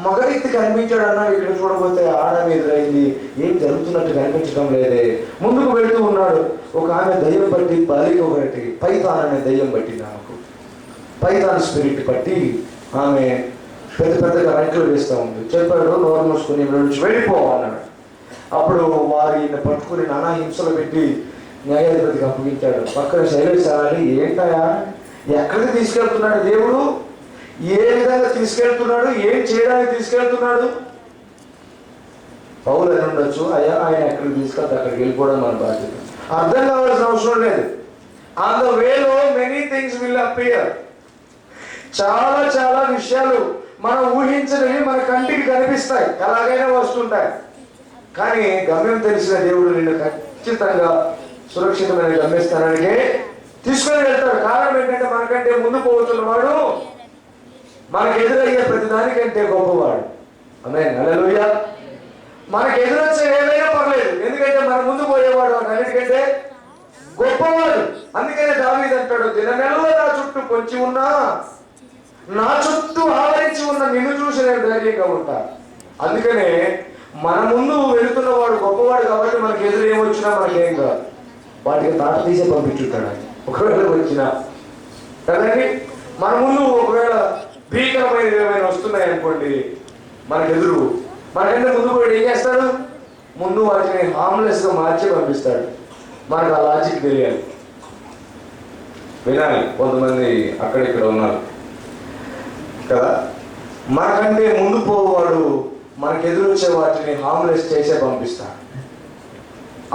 మగ వ్యక్తి కనిపించాడు అన్నాడు, ఇక్కడ చూడబోతే ఆడ ఎదురైంది, ఏం జరుగుతున్నట్టు కనిపించడం లేదే. ముందుకు వెళ్తూ ఉన్నాడు, ఒక ఆమె దయ్యం పట్టి, బాలిక ఒకటి పైతాన్ అనే దయ్యం పట్టింది ఆమెకు. పైతాన్ స్పిరిట్ పట్టి ఆమె పెద్ద పెద్దగా రంకులు వేస్తూ ఉంది. చెప్పాడు, నోరు మూసుకుని నుంచి వెళ్ళిపోవన్నాడు. అప్పుడు వారు ఈయన పట్టుకుని నానా హింసలు పెట్టి న్యాయాధిపతికి అప్పగించాడు. పక్కన శైలేశాలి, ఏంటయా ఎక్కడికి తీసుకెళ్తున్నాడు దేవుడు, ఏ విధంగా తీసుకెళ్తున్నాడు, ఏం చేయడానికి తీసుకెళ్తున్నాడు? పౌలు అని ఉండొచ్చు, అయ్యా ఆయన ఎక్కడికి తీసుకెళ్తే అక్కడికి వెళ్ళిపోవడం మన బాధ్యత. అర్థం కావాల్సిన అవసరం లేదు. ఆన్ ద వేలో మెనీ థింగ్స్ విల్ అపియర్. చాలా చాలా విషయాలు మనం ఊహించినవి మన కంటికి కనిపిస్తాయి, ఎలాగైనా వస్తుంటాయి. కానీ గమ్యం తెలిసిన దేవుడు నిన్ను ఖచ్చితంగా సురక్షితమైన గమ్యస్థానానికి తీసుకొని వెళ్తాడు. కారణం ఏంటంటే మనకంటే ముందు పోతున్నవాడు మనకు ఎదురయ్యే ప్రతి దానికంటే గొప్పవాడు. ఆమేన్, హల్లెలూయా. మనకు ఎదురొచ్చే ఏదైనా పర్లేదు, ఎందుకంటే మన ముందు పోయేవాడు అన్నిటికంటే గొప్పవాడు. అందుకనే దావీదు అంటాడు, దినమెల్లా నా చుట్టూ పొంచి ఉన్నా, నా చుట్టూ ఆవరించి ఉన్న నిన్ను చూసి నేను ధైర్యంగా ఉంటా. అందుకనే మన ముందు వెళుతున్నవాడు గొప్పవాడు కాబట్టి మనకి ఎదురు ఏమొచ్చినా మనకేం కాదు, వాటికి తాట తీసే పంపించుంటాడు. ఒకవేళ వచ్చినా కదండి, మన ముందు ఒకవేళ భీకరమైన ఏమైనా వస్తున్నాయి అనుకోండి మనకు ఎదురు, మనకంటే ముందు కూడా ఏం చేస్తాడు, ముందు వాటిని హార్మ్లెస్ గా మార్చి పంపిస్తాడు. మనకు ఆ లాజిక్ తెలియాలి, వినాలి. కొంతమంది అక్కడిక్కడ ఉన్నారు కదా, మనకంటే ముందు పోవాడు మనకు ఎదురొచ్చే వాటిని హార్మ్లెస్ చేసే పంపిస్తాడు.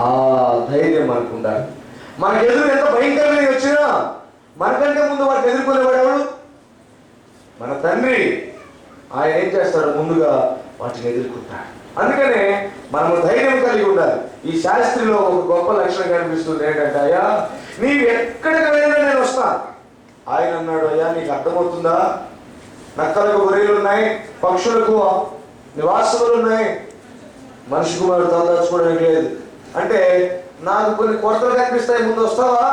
ఆ ధైర్యం మనకు ఉండాలి. మనకు ఎదురు ఎంత భయంకరమైన వచ్చినా మనకంటే ముందు వాటిని ఎదుర్కొనేవాడు మన తండ్రి. ఆయన ఏం చేస్తాడు, ముందుగా వాటిని ఎదుర్కొంటాడు. అందుకనే మనము ధైర్యం కలిగి ఉండాలి. ఈ శాస్త్రిలో ఒక గొప్ప లక్షణం కనిపిస్తుంది ఏంటంటే, అయ్యా నీవు ఎక్కడికి వెళ్ళినా నేను వస్తాను. ఆయన అన్నాడు, అయ్యా నీకు అర్థమవుతుందా, నక్కలకు గొర్రెలు ఉన్నాయి, పక్షులకు నివాసములు ఉన్నాయి, మనిషి కుమారుడు తలదాచుకోవడానికి లేదు. అంటే నాకు కొన్ని కొరతలు కనిపిస్తాయి, ముందు వస్తావా?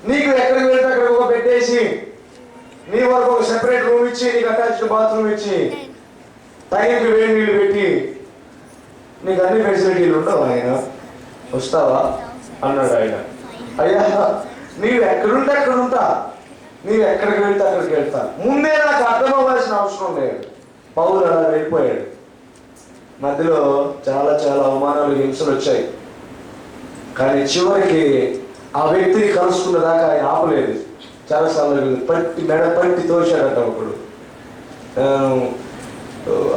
నీకు ఎక్కడికి వెళ్తే అక్కడ ఒక పెట్టేసి, నీ వరకు ఒక సెపరేట్ రూమ్ ఇచ్చి, నీకు అటాచ్డ్ బాత్రూమ్ ఇచ్చి, టైంకి వేడి నీళ్ళు పెట్టి, నీకు అన్ని ఫెసిలిటీలు ఉండవు. ఆయన వస్తావా అన్నాడు. ఆయన అయ్యా నీవు ఎక్కడుంటే అక్కడ ఉంటా, నీవు ఎక్కడికి వెళ్తే అక్కడికి వెళ్తా, ముందే నాకు అర్థం అవ్వాల్సిన అవసరం లేదు. పౌలు అలా వెళ్ళిపోయాడు. మధ్యలో చాలా చాలా అవమానాలు, హింసలు వచ్చాయి. కానీ చివరికి ఆ వ్యక్తిని కలుసుకున్న దాకా ఆయన ఆపలేదు. చాలాసార్లు పట్టి మెడ పట్టి తోశాడట ఒకడు.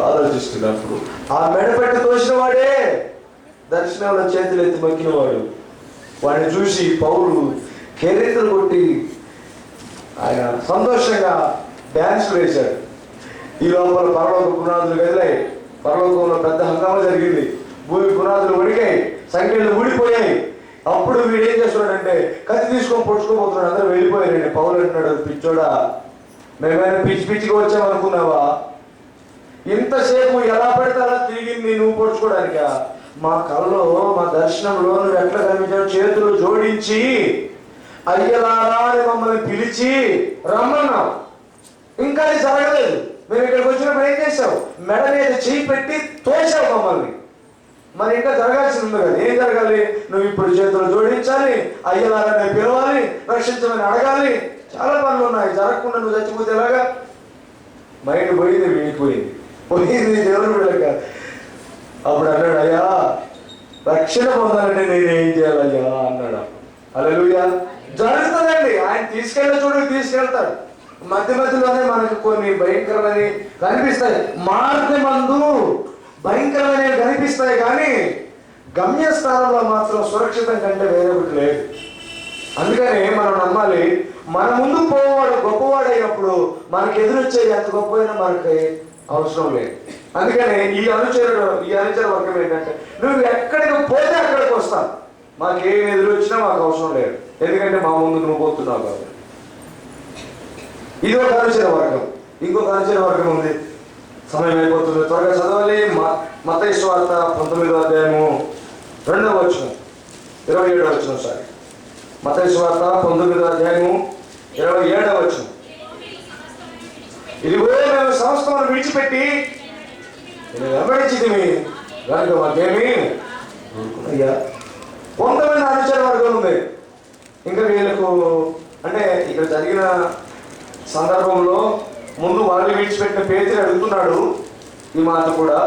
ఆలోచిస్తున్నప్పుడు ఆ మెడ పట్టి తోసిన వాడే దర్శనంలో చేతులు ఎత్తి మొక్కినవాడు. వాడిని చూసి పౌలు కేరింతలు కొట్టి ఆయన సంతోషంగా డ్యాన్స్ వేశాడు. ఈ లోపల పరలోక పునాదులు కదిలాయి. పరలోకంలో పెద్ద హంగామా జరిగింది. భూమి పునాదులు వడిగాయి, సంఖ్యలు ఊడిపోయాయి. అప్పుడు వీడు ఏం చేస్తున్నాడంటే కత్తి తీసుకొని పొడుచుకోబోతున్నాడు. అందరూ వెళ్ళిపోయారండి. పౌలు అంటున్నాడు, పిచ్చోడా మేమైనా పిచ్చి పిచ్చిగా వచ్చామనుకున్నావా? ఇంతసేపు ఎలా పెడితే అలా తిరిగింది నువ్వు పొడుచుకోవడానిక? మా కళ్ళలో, మా దర్శనంలో నువ్వు ఎట్లా కనిపించావు, చేతులు జోడించి అయ్యలారా అని మమ్మల్ని పిలిచి రమ్మన్నావు. ఇంకా అది జరగలేదు. మేము ఇక్కడికి వచ్చినప్పుడు ఏం చేసావు? మెడ మీద చేయి పెట్టి తోసావు మమ్మల్ని. మరి ఇంకా జరగాల్సి ఉంది కదా. ఏం జరగాలి? నువ్వు ఇప్పుడు చేతులు జోడించాలి, అయ్యలాగానే పిలవాలి, రక్షించమని అడగాలి. చాలా పనులు ఉన్నాయి. జరగకుండా నువ్వు చచ్చిపోతే ఎలాగా? మైండ్ పోయింది, వీడిపోయింది, పోయింది దేవుని బిడ్డగా. అప్పుడు అన్నాడు, అయ్యా రక్షణ పొందాలంటే నేనేం చేయాలయ్యా అన్నాడు. హల్లెలూయా. జరుగుతుందండి. ఆయన తీసుకెళ్తాడు. మధ్య మధ్యలోనే మనకు కొన్ని భయంకరమైన కనిపిస్తాయి. మార్గమందు భయంకరమైనవి కనిపిస్తాయి, కానీ గమ్యస్థానంలో మాత్రం సురక్షితం కంటే వేరే ఒకటి లేదు. అందుకని మనం నమ్మాలి, మన ముందు పోవాడు గొప్పవాడైనప్పుడు మనకు ఎదురొచ్చేది ఎంత గొప్పైనా మనకి అవసరం లేదు. అందుకని ఈ అనుచర వర్గం ఏంటంటే, నువ్వు ఎక్కడికి పోతే అక్కడికి వస్తాను, మాకేం ఎదురొచ్చినా మాకు అవసరం లేదు, ఎందుకంటే మా ముందు నువ్వు పోతున్నావు కాబట్టి. ఇది ఒక అనుచర వర్గం. ఇంకొక అనుచర వర్గం ఉంది. సమయం అయిపోతుంది, త్వరగా చదవాలి. మత్తయి సువార్త 19వ అధ్యాయము 2వ వచనం 27వ వచనం. సారీ, మత్తయి సువార్త 19వ అధ్యాయము 27వ వచనం. ఇదిగో మేము సమస్తమును విడిచిపెట్టి వెంబడించితిమి, కనుక మాకేమి అయ్యా. కొంతమంది అనుచర వర్గం ఉంది. ఇంకా వీళ్ళకు అంటే ఇక్కడ జరిగిన సందర్భంలో ముందు వాళ్ళు విడిచిపెట్టిన పేతురు అడుగుతున్నాడు ఈ మాట కూడా.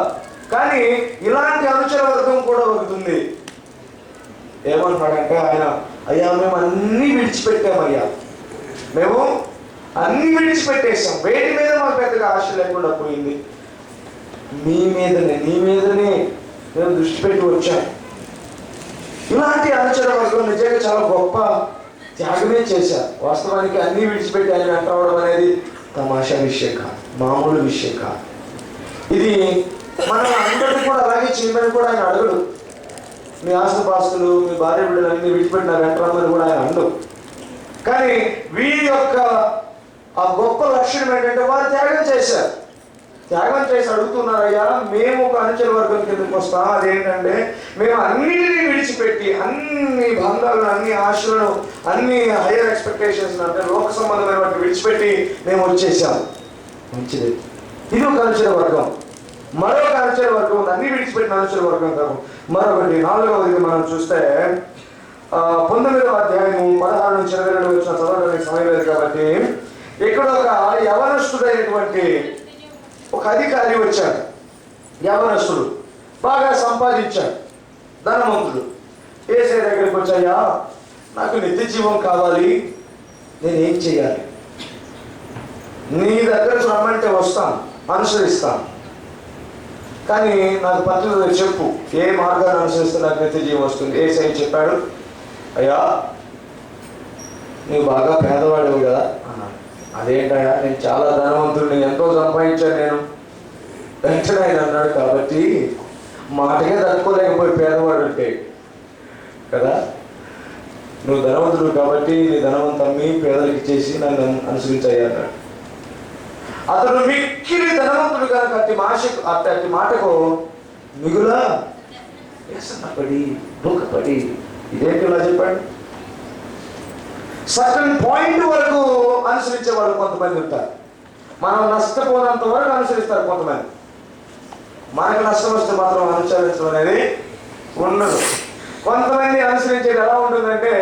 కానీ ఇలాంటి అనుచర వర్గం కూడా ఒకటి. ఏమంటున్నాడంటే ఆయన, అయ్యా మేము అన్నీ విడిచిపెట్టామయ్యా, మేము అన్నీ విడిచిపెట్టేసాం, వేటి మీద మాకు పెద్దగా ఆశ లేకుండా పోయింది, నీ మీదనే మేము దృష్టి పెట్టి వచ్చాం. ఇలాంటి అనుచర వర్గం నిజంగా చాలా గొప్ప త్యాగమే చేశారు. వాస్తవానికి అన్నీ విడిచిపెట్టి ఆయన వెంట రావడం అనేది తమాషా విషయం కాదు, మామూలు విషయం కాదు. ఇది మనం అందరినీ కూడా అలాగే చేయమని కూడా ఆయన అడగడు. మీ ఆస్తుపాస్తులు, మీ భార్య బిడ్డలు అన్ని విడిచిపెట్టిన వెంట రమ్మని కూడా ఆయన అండు. కానీ వీరి యొక్క ఆ గొప్ప లక్షణం ఏంటంటే వారు త్యాగం చేశారు. త్యాగం చేసి అడుగుతున్నారయ్యా, మేము ఒక అనుచర వర్గం కిందకి వస్తాం. అదేంటంటే మేము అన్నిటినీ విడిచిపెట్టి, అన్ని బంధాలను, అన్ని ఆశలను, అన్ని హైయర్ ఎక్స్పెక్టేషన్స్ అంటే లోక సంబంధమైన వాటిని విడిచిపెట్టి మేము వచ్చేసాము. మంచిది. ఇది ఒక అనుచర వర్గం. మరొక అనుచర వర్గం ఉంది, అన్ని విడిచిపెట్టిన అనుచర వర్గం కాదు. మరొకటి 4వది మనం చూస్తే 19వ అధ్యాయము 16 నుంచి 22 వచ్చిన చదవడానికి సమయం లేదు కాబట్టి, ఇక్కడ ఒక యవనస్తుడైనటువంటి ఒక అధికారి వచ్చాడు. యవనస్తుడు, బాగా సంపాదించాడు, ధనవంతుడు. యేసయ్య దగ్గరికి వచ్చాయా, నాకు నిత్య జీవం కావాలి, నేనేం చేయాలి? నీ దగ్గరకు రమ్మంటే వస్తాను, అనుసరిస్తాను, కానీ నాకు పద్ధతిలో చెప్పు, ఏ మార్గాన్ని అనుసరిస్తే నాకు నిత్య జీవం వస్తుంది. యేసయ్య చెప్పాడు, అయ్యా నువ్వు బాగా పేదవాడివి కదా అన్నాడు. అదేంటయ్యా, నేను చాలా ధనవంతుడిని, ఎంతో సంపాదించాను నేను. వెంటనే ఆయన అన్నాడు, కాబట్టి మాటకే తట్టుకోలేకపోయి పేదవాడు అంటే కదా, నువ్వు ధనవంతుడు కాబట్టి నీ ధనవంతమ్మి పేదలకు ఇచ్చేసి నన్ను అనుసరించాయి అన్నాడు. అతను మిక్కిలి ధనవంతుడు కనుక అట్టి మాటకు మిగులా వ్యసనపడి దుఃఖపడి, ఇదేంటి ఇలా చెప్పాడు. సర్టన్ పాయింట్ వరకు అనుసరించే వాళ్ళు కొంతమంది ఉంటారు. మనం నష్టపోనంత వరకు అనుసరిస్తారు కొంతమంది. మనకు నష్టం వస్తే మాత్రం అనుసరించడం అనేది ఉండదు. కొంతమంది అనుసరించేది ఎలా ఉంటుందంటే,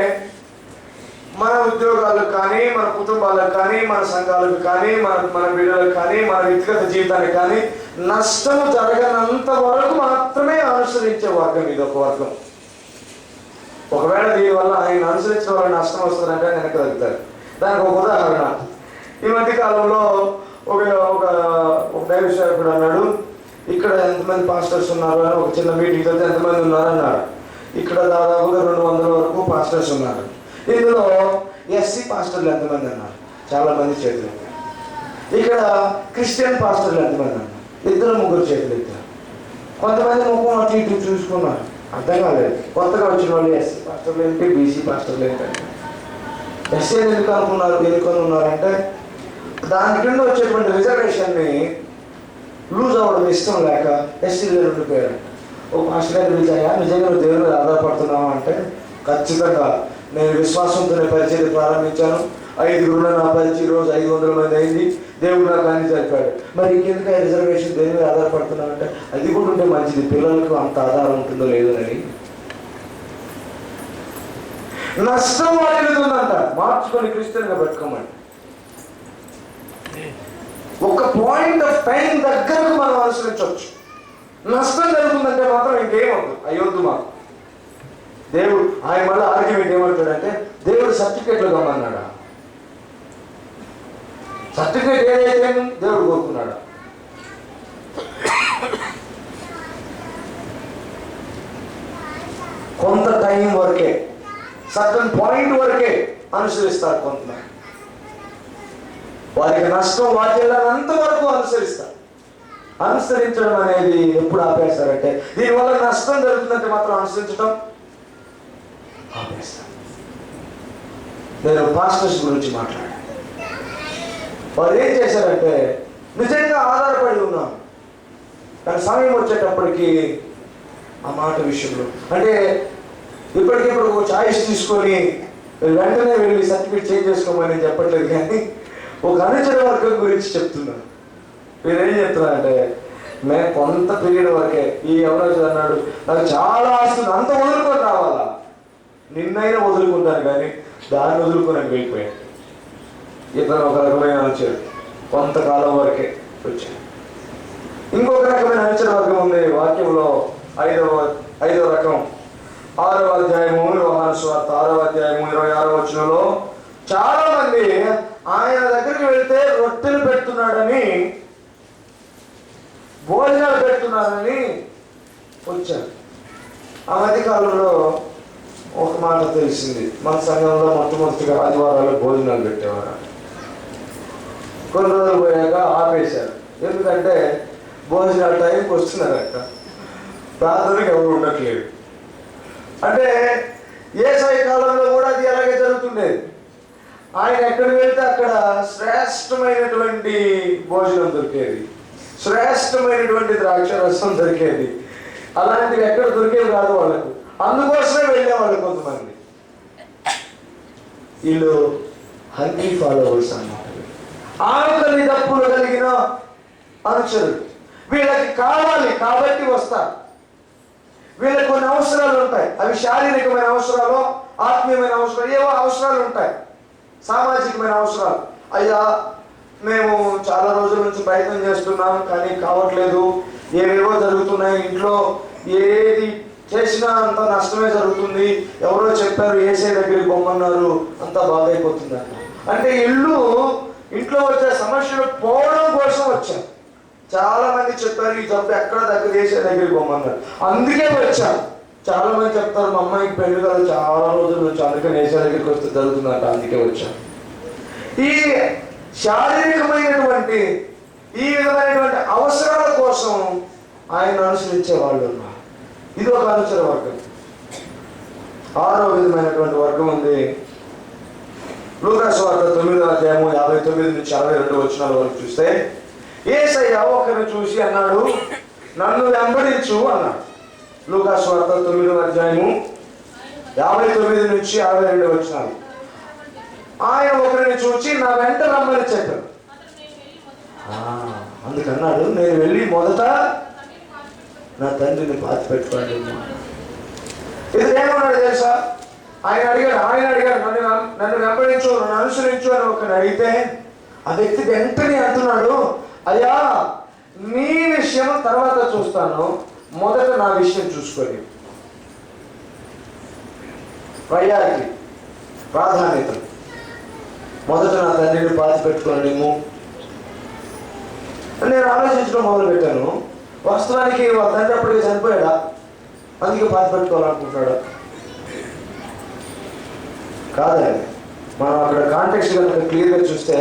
మన ఉద్యోగాలకు కానీ, మన కుటుంబాలకు కానీ, మన సంఘాలకు కానీ, మన బిడ్డలకు కానీ, మన వ్యక్తిగత జీవితానికి కానీ నష్టం జరగనంత వరకు మాత్రమే అనుసరించే వర్గం ఇది ఒక వర్గం. ఒకవేళ దీనివల్ల ఆయన అనుసరించిన వాళ్ళ నష్టం వస్తుందంటే వెనక తగ్గుతారు. దానికి ఒక ఉదాహరణ, ఈ మధ్య కాలంలో ఒక దైవ సేవకుడు అన్నాడు, ఇక్కడ ఎంతమంది పాస్టర్స్ ఉన్నారు అని ఒక చిన్న మీటింగ్ వెళ్తే ఎంతమంది ఉన్నారు అన్నాడు. ఇక్కడ దాదాపుగా 200 వరకు పాస్టర్స్ ఉన్నారు. ఇందులో ఎస్సీ పాస్టర్లు ఎంతమంది అన్నారు? చాలా మంది చేతులు. ఇక్కడ క్రిస్టియన్ పాస్టర్లు ఎంతమంది అన్నారు? 2-3 చేతులు ఎత్తారు. కొంతమంది ముఖం అటు ఇటు చూసుకున్నారు, అర్థం కాలేదు. కొత్తగా వచ్చిన వాళ్ళు ఎస్సీ పాస్టర్లు ఏంటి, బీసీ పాస్టర్లు ఏంటంటే, ఎస్సీ ఎందుకు ఉన్నారంటే దాని కింద వచ్చేటువంటి రిజర్వేషన్ని లూజ్ అవ్వడం ఇష్టం లేక ఎస్సీలు ఉండిపోయారు. ఓ పాస్టర్ గారు పిలిచాయా, నిజంగా నువ్వు దేవుని మీద ఆధారపడుతున్నావా అంటే, ఖచ్చితంగా నేను విశ్వాసంతో పరిచయం ప్రారంభించాను, 5గురున్న నా పరిచయం ఈరోజు 500 మంది అయింది, దేవుడు నాకు అన్ని జరిపాడు. మరి ఇంకెందుకు రిజర్వేషన్ దేని మీద ఆధారపడుతున్నామంటే అది కూడా ఉంటే మంచిది, పిల్లలకు అంత ఆధారం ఉంటుందో లేదో అని. నష్టం వాటిల్లుతుందంట, మార్చుకొని క్రిస్టియన్గా పెట్టుకోమండి. ఒక పాయింట్ ఆఫ్ టైం దగ్గరకు మనం అనుసరించవచ్చు. నష్టం జరుగుతుందంటే మాత్రం ఇంకేమవుతుంది, అయ్యొద్దు మాకు. దేవుడు ఆయన మళ్ళీ ఆర్గ్యుమెంట్ ఏమంటాడంటే, దేవుడు సర్టిఫికేట్లు కమ్మన్నాడా? సర్టిఫికేట్ ఏదైతే దేవుడు కోరుకున్నాడా? కొంత టైం వరకే, సర్టన్ పాయింట్ వరకే అనుసరిస్తారు కొంతమంది. వారికి నష్టం వాటిల్లంత వరకు అనుసరిస్తారు. అనుసరించడం అనేది ఎప్పుడు ఆపేస్తారంటే, దీనివల్ల నష్టం జరుగుతుందంటే మాత్రం అనుసరించడం ఆపేస్తారు. నేను పాస్టర్స్ గురించి మాట్లాడాను. వారు ఏం చేశారంటే, నిజంగా ఆధారపడి ఉన్నాను, కానీ సమయం వచ్చేటప్పటికి ఆ మాట విషయంలో అంటే ఇప్పటికిప్పుడు ఒక చాయిస్ తీసుకొని వెంటనే వెళ్ళి సర్టిఫికేట్ చేంజ్ చేసుకోమని చెప్పట్లేదు, కానీ ఒక అనుచర వర్గం గురించి చెప్తున్నాను. మీరేం చెప్తున్నారంటే, మేము కొంత పీరియడ్ వరకే, ఈ ఎవరో అన్నాడు నాకు చాలా ఆస్తుంది, అంత వదులుకొని రావాలా? నిన్నైనా వదులుకుంటాను కానీ దాన్ని వదులుకొని వెళ్ళిపోయాను. ఇతను ఒక రకమైన అనుచరుడు, కొంతకాలం వరకే వచ్చాడు. ఇంకొక రకమైన అనుచర వర్గం ఉంది. వాక్యంలో ఐదవ రకం 6వ అధ్యాయము యోహాను సువార్త 6వ అధ్యాయము 26వ వచనంలో చాలా మంది ఆయన దగ్గరికి వెళ్తే రొట్టెలు పెడుతున్నాడని, భోజనాలు పెడుతున్నారని వచ్చారు. ఆ మధ్య కాలంలో ఒక మాట తెలిసింది, మన సంఘంలో మొట్టమొదటిగా ఆదివారాలు భోజనాలు పెట్టేవారు. కొన్ని రోజులు పోయాక ఆపేశారు. ఎందుకంటే భోజనాల టైంకి వస్తున్నారట, ప్రార్థనకి ఎవరు ఉండట్లేదు. అంటే యేసయ్య కాలంలో కూడా అది అలాగే జరుగుతుండేది. ఆయన ఎక్కడికి వెళ్తే అక్కడ శ్రేష్టమైనటువంటి భోజనం దొరికేది, శ్రేష్టమైనటువంటి ద్రాక్ష రసం దొరికేది. అలాంటివి ఎక్కడ దొరికేది కాదు వాళ్ళకు, అందుకోసమే వెళ్ళేవాళ్ళు కొంతమంది. వీళ్ళు హంగ్రీ ఫాలోవర్స్ అన్నమాట, ఆకలి దప్పులు కలిగిన అనుచరులు. వీళ్ళకి కావాలి కాబట్టి వస్తారు. వీళ్ళకి కొన్ని అవసరాలు ఉంటాయి, అవి శారీరకమైన అవసరాలు, ఆత్మీయమైన అవసరాలు, ఏవో అవసరాలు ఉంటాయి, సామాజికమైన అవసరాలు. అయ్యా మేము చాలా రోజుల నుంచి ప్రయత్నం చేస్తున్నాం కానీ కావట్లేదు, ఏవేవో జరుగుతున్నాయి ఇంట్లో, ఏది చేసినా అంత నష్టమే జరుగుతుంది, ఎవరో చెప్పారు ఏసే దగ్గరికి పొమ్మన్నారు, అంతా బాగైపోతుంది అన్న. అంటే ఇంట్లో వచ్చే సమస్యలు పోవడం కోసం వచ్చాను. చాలా మంది చెప్పారు ఈ జబ్బు ఎక్కడ దగ్గర ఏసే దగ్గరికి పొమ్మన్నారు, అందుకే వచ్చాను. చాలా మంది చెప్తారు మా అమ్మాయికి పెళ్లి కదా చాలా రోజుల నుంచి, అందుకని ఏసే దగ్గరికి వస్తే జరుగుతుందంట, అందుకే వచ్చాను. ఈ శారీరకమైనటువంటి ఈ విధమైనటువంటి అవసరాల కోసం ఆయన అనుసరించే వాళ్ళు ఉన్నారు. ఇది ఒక అనుచర వర్గం. 6వ విధమైనటువంటి వర్గం ఉంది. లూకా సువార్త 9వ అధ్యాయము 59 నుంచి 62 వచనాల వరకు చూస్తే, యేసయ్య ఒకరిని చూసి అన్నాడు, నన్ను వెంబడించు అన్నాడు. లూకా సువార్త 9వ అధ్యాయము 59 నుంచి 62 వచనాలు. ఆయన ఒకరిని చూసి నా వెంట రమ్మని చెప్పాడు. అందుకన్నాడు, నేను వెళ్ళి మొదట నా తండ్రిని పాతి పెట్టుకోండి. ఇది ఏమన్నాడు తెలుసా? ఆయన అడిగాడు నన్ను వెంబడించు, నన్ను అనుసరించు అని ఒకరిని అడిగితే ఆ వ్యక్తి వెంటనే అంటున్నాడు, అయ్యా నీ విషయం తర్వాత చూస్తాను, మొదట నా విషయం చూసుకొని. ప్రయారిటీ, ప్రాధాన్యత. మొదట నా తండ్రిని పాతి పెట్టుకోండి. నేను ఆలోచించడం మొదలు పెట్టాను. వాస్తవానికి వాళ్ళ తండ్రి అప్పటికి చనిపోయాడా? అందుకే పాతి పెట్టుకోవాలనుకుంటున్నాడా? కాదండి. మనం అక్కడ కాంటెక్స్ట్ కనుక క్లియర్గా చూస్తే,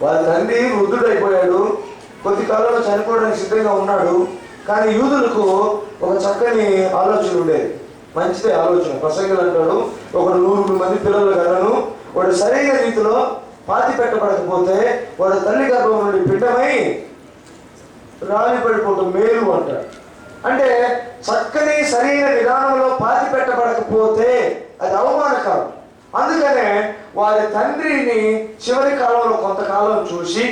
వాళ్ళ తండ్రి వృద్ధుడైపోయాడు, కొద్ది కాలంలో చనిపోవడానికి సిద్ధంగా ఉన్నాడు. కానీ యూదులకు ఒక చక్కని ఆలోచన ఉండేది, మంచిదే ఆలోచన. ప్రసంగులు అంటాడు, ఒకడు 100 మంది పిల్లలు కలను, వాడు సరైన రీతిలో పాతి పెట్టబడకపోతే వాడు తల్లి గర్భం నుండి పిండమై రాలి పడిపోవటం మేలు అంటాడు. అంటే చక్కని సరైన విధానంలో పాతి పెట్టబడకపోతే అది అవమానకరం. అందుకనే వారి తండ్రిని చివరి కాలంలో కొంతకాలం చూసి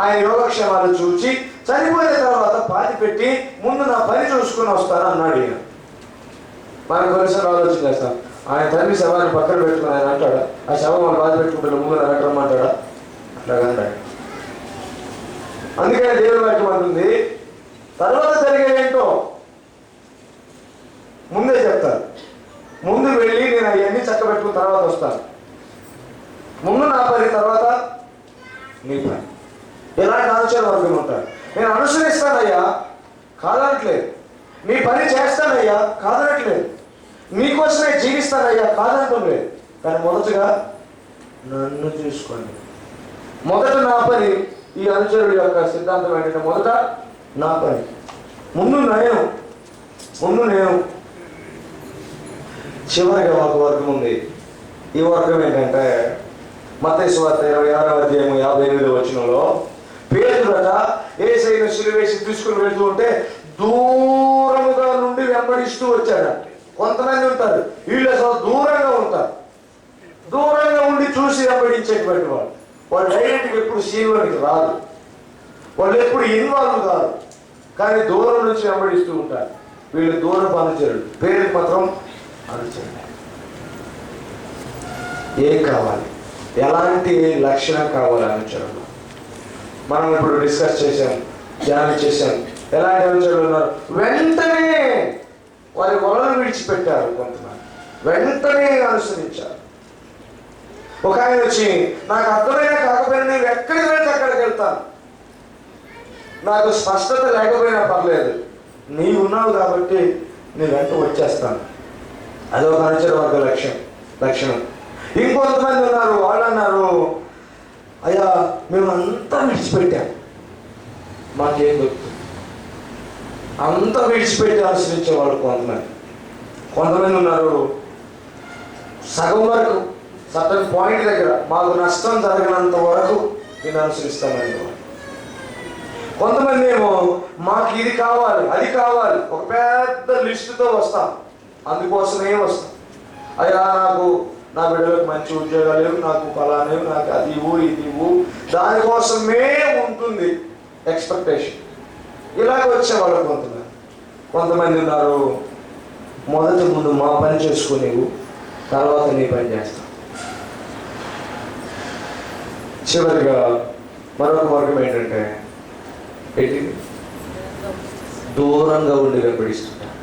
ఆయన యోగక్షేమాలు చూసి చనిపోయిన తర్వాత పాతి పెట్టి ముందు నా పని చూసుకుని వస్తాను అన్నాడు ఈయన. మనం కొన్నిసార్లు ఆలోచన చేస్తాం, ఆయన తండ్రి శవాన్ని పక్కన పెట్టుకుని ఆయన అంటాడా, ఆ శవం వాళ్ళు బాధ పెట్టుకుంటాడు ముందు నా రమ్మంటాడా? అట్లాగా అన్నాడు. అందుకనే దేవుని వాక్యం అంటుంది తర్వాత జరిగేదేంటో ముందే చెప్తాను. ముందు వెళ్ళి నేను అవన్నీ చక్కబెట్టుకున్న తర్వాత వస్తాను. ముందు నా పని, తర్వాత నీ పని. ఎలాంటి ఆలోచన వర్గం ఉంటారు. నేను అనుసరిస్తానయ్యా కాదనట్లేదు, నీ పని చేస్తానయ్యా కాదనట్లేదు, నీకోసమే జీవిస్తానయ్యా కాదనటం లేదు. కానీ మొదటగా నన్ను చూసుకోండి. మొదట నా పని. ఈ అనుచరుడు యొక్క సిద్ధాంతం ఏంటంటే మొదట నా పని, ముందు నేను. చివరిగా ఒక వర్గం ఉంది. ఈ వర్గం ఏంటంటే మత్తయి సువార్త 26వ అధ్యాయం 58వ వచనంలో పేతురట యేసయ్యను సిలువేసి తీసుకుని వెళ్తూ ఉంటే దూరముగా నుండి వెంబడిస్తూ వచ్చాడంటే. కొంతమంది ఉంటారు వీళ్ళు అసలు దూరంగా ఉంటారు, దూరంగా ఉండి చూసి వెంబడించేటువంటి వాళ్ళు డైరెక్ట్గా ఎప్పుడు సీన్లోనికి రాదు, వాళ్ళు ఎప్పుడు ఇన్వాల్వ్ కాదు, కానీ దూరం నుంచి వెంబడిస్తూ ఉంటారు. వీళ్ళు దూరపు అనుచరుడు, పేరుకి మాత్రం అనుచరుడు. ఏం కావాలి, ఎలాంటి లక్షణం కావాలి అనుచరుడు? మనం ఇప్పుడు డిస్కస్ చేశాం, ధ్యానం చేశాం. ఎలాంటి అనుచరులు ఉన్నారు? వెంటనే వారి వలన విడిచిపెట్టారు, కొంతమంది వెంటనే అనుసరించారు. ఒక ఆయన వచ్చి నాకు అర్థమైనా కాకపోయినా నేను ఎక్కడికి వెళ్తే అక్కడికి వెళ్తాను, నాకు స్పష్టత లేకపోయినా పర్లేదు, నీవు ఉన్నావు కాబట్టి నేను వెంట వచ్చేస్తాను. అదొక అనుచర వర్గ లక్షణం. ఇంకొంతమంది ఉన్నారు, వాళ్ళు అన్నారు అయ్యా మేము అంతా విడిచిపెట్టాం, మాకేం దొరుకుతుంది, అంతా విడిచిపెట్టి అనుసరించే వాళ్ళు కొంతమంది ఉన్నారు. సగం వరకు సర్టన్ పాయింట్ దగ్గర మాకు నష్టం జరగనంత వరకు నేను అనుసరిస్తానని. కొంతమంది ఏమో మాకు ఇది కావాలి అది కావాలి, ఒక పెద్ద లిస్టుతో వస్తాం, అందుకోసమే వస్తాం. అయ్యా నాకు నా బిడ్డలకు మంచి ఉద్యోగాలు లేవు, నాకు ఫలానేవి, నాకు అది ఇవ్వు ఇది ఇవ్వు, దానికోసమే ఉంటుంది ఎక్స్పెక్టేషన్. ఇలాగ వచ్చేవాళ్ళు కొంతమంది ఉన్నారు ముందు మా పని చేసుకునేవు, తర్వాత నీ పని చేస్తాం. చివరిగా మరొక వర్గం ఏంటంటే దూరంగా ఉండి వెంబడిస్తుంటారు,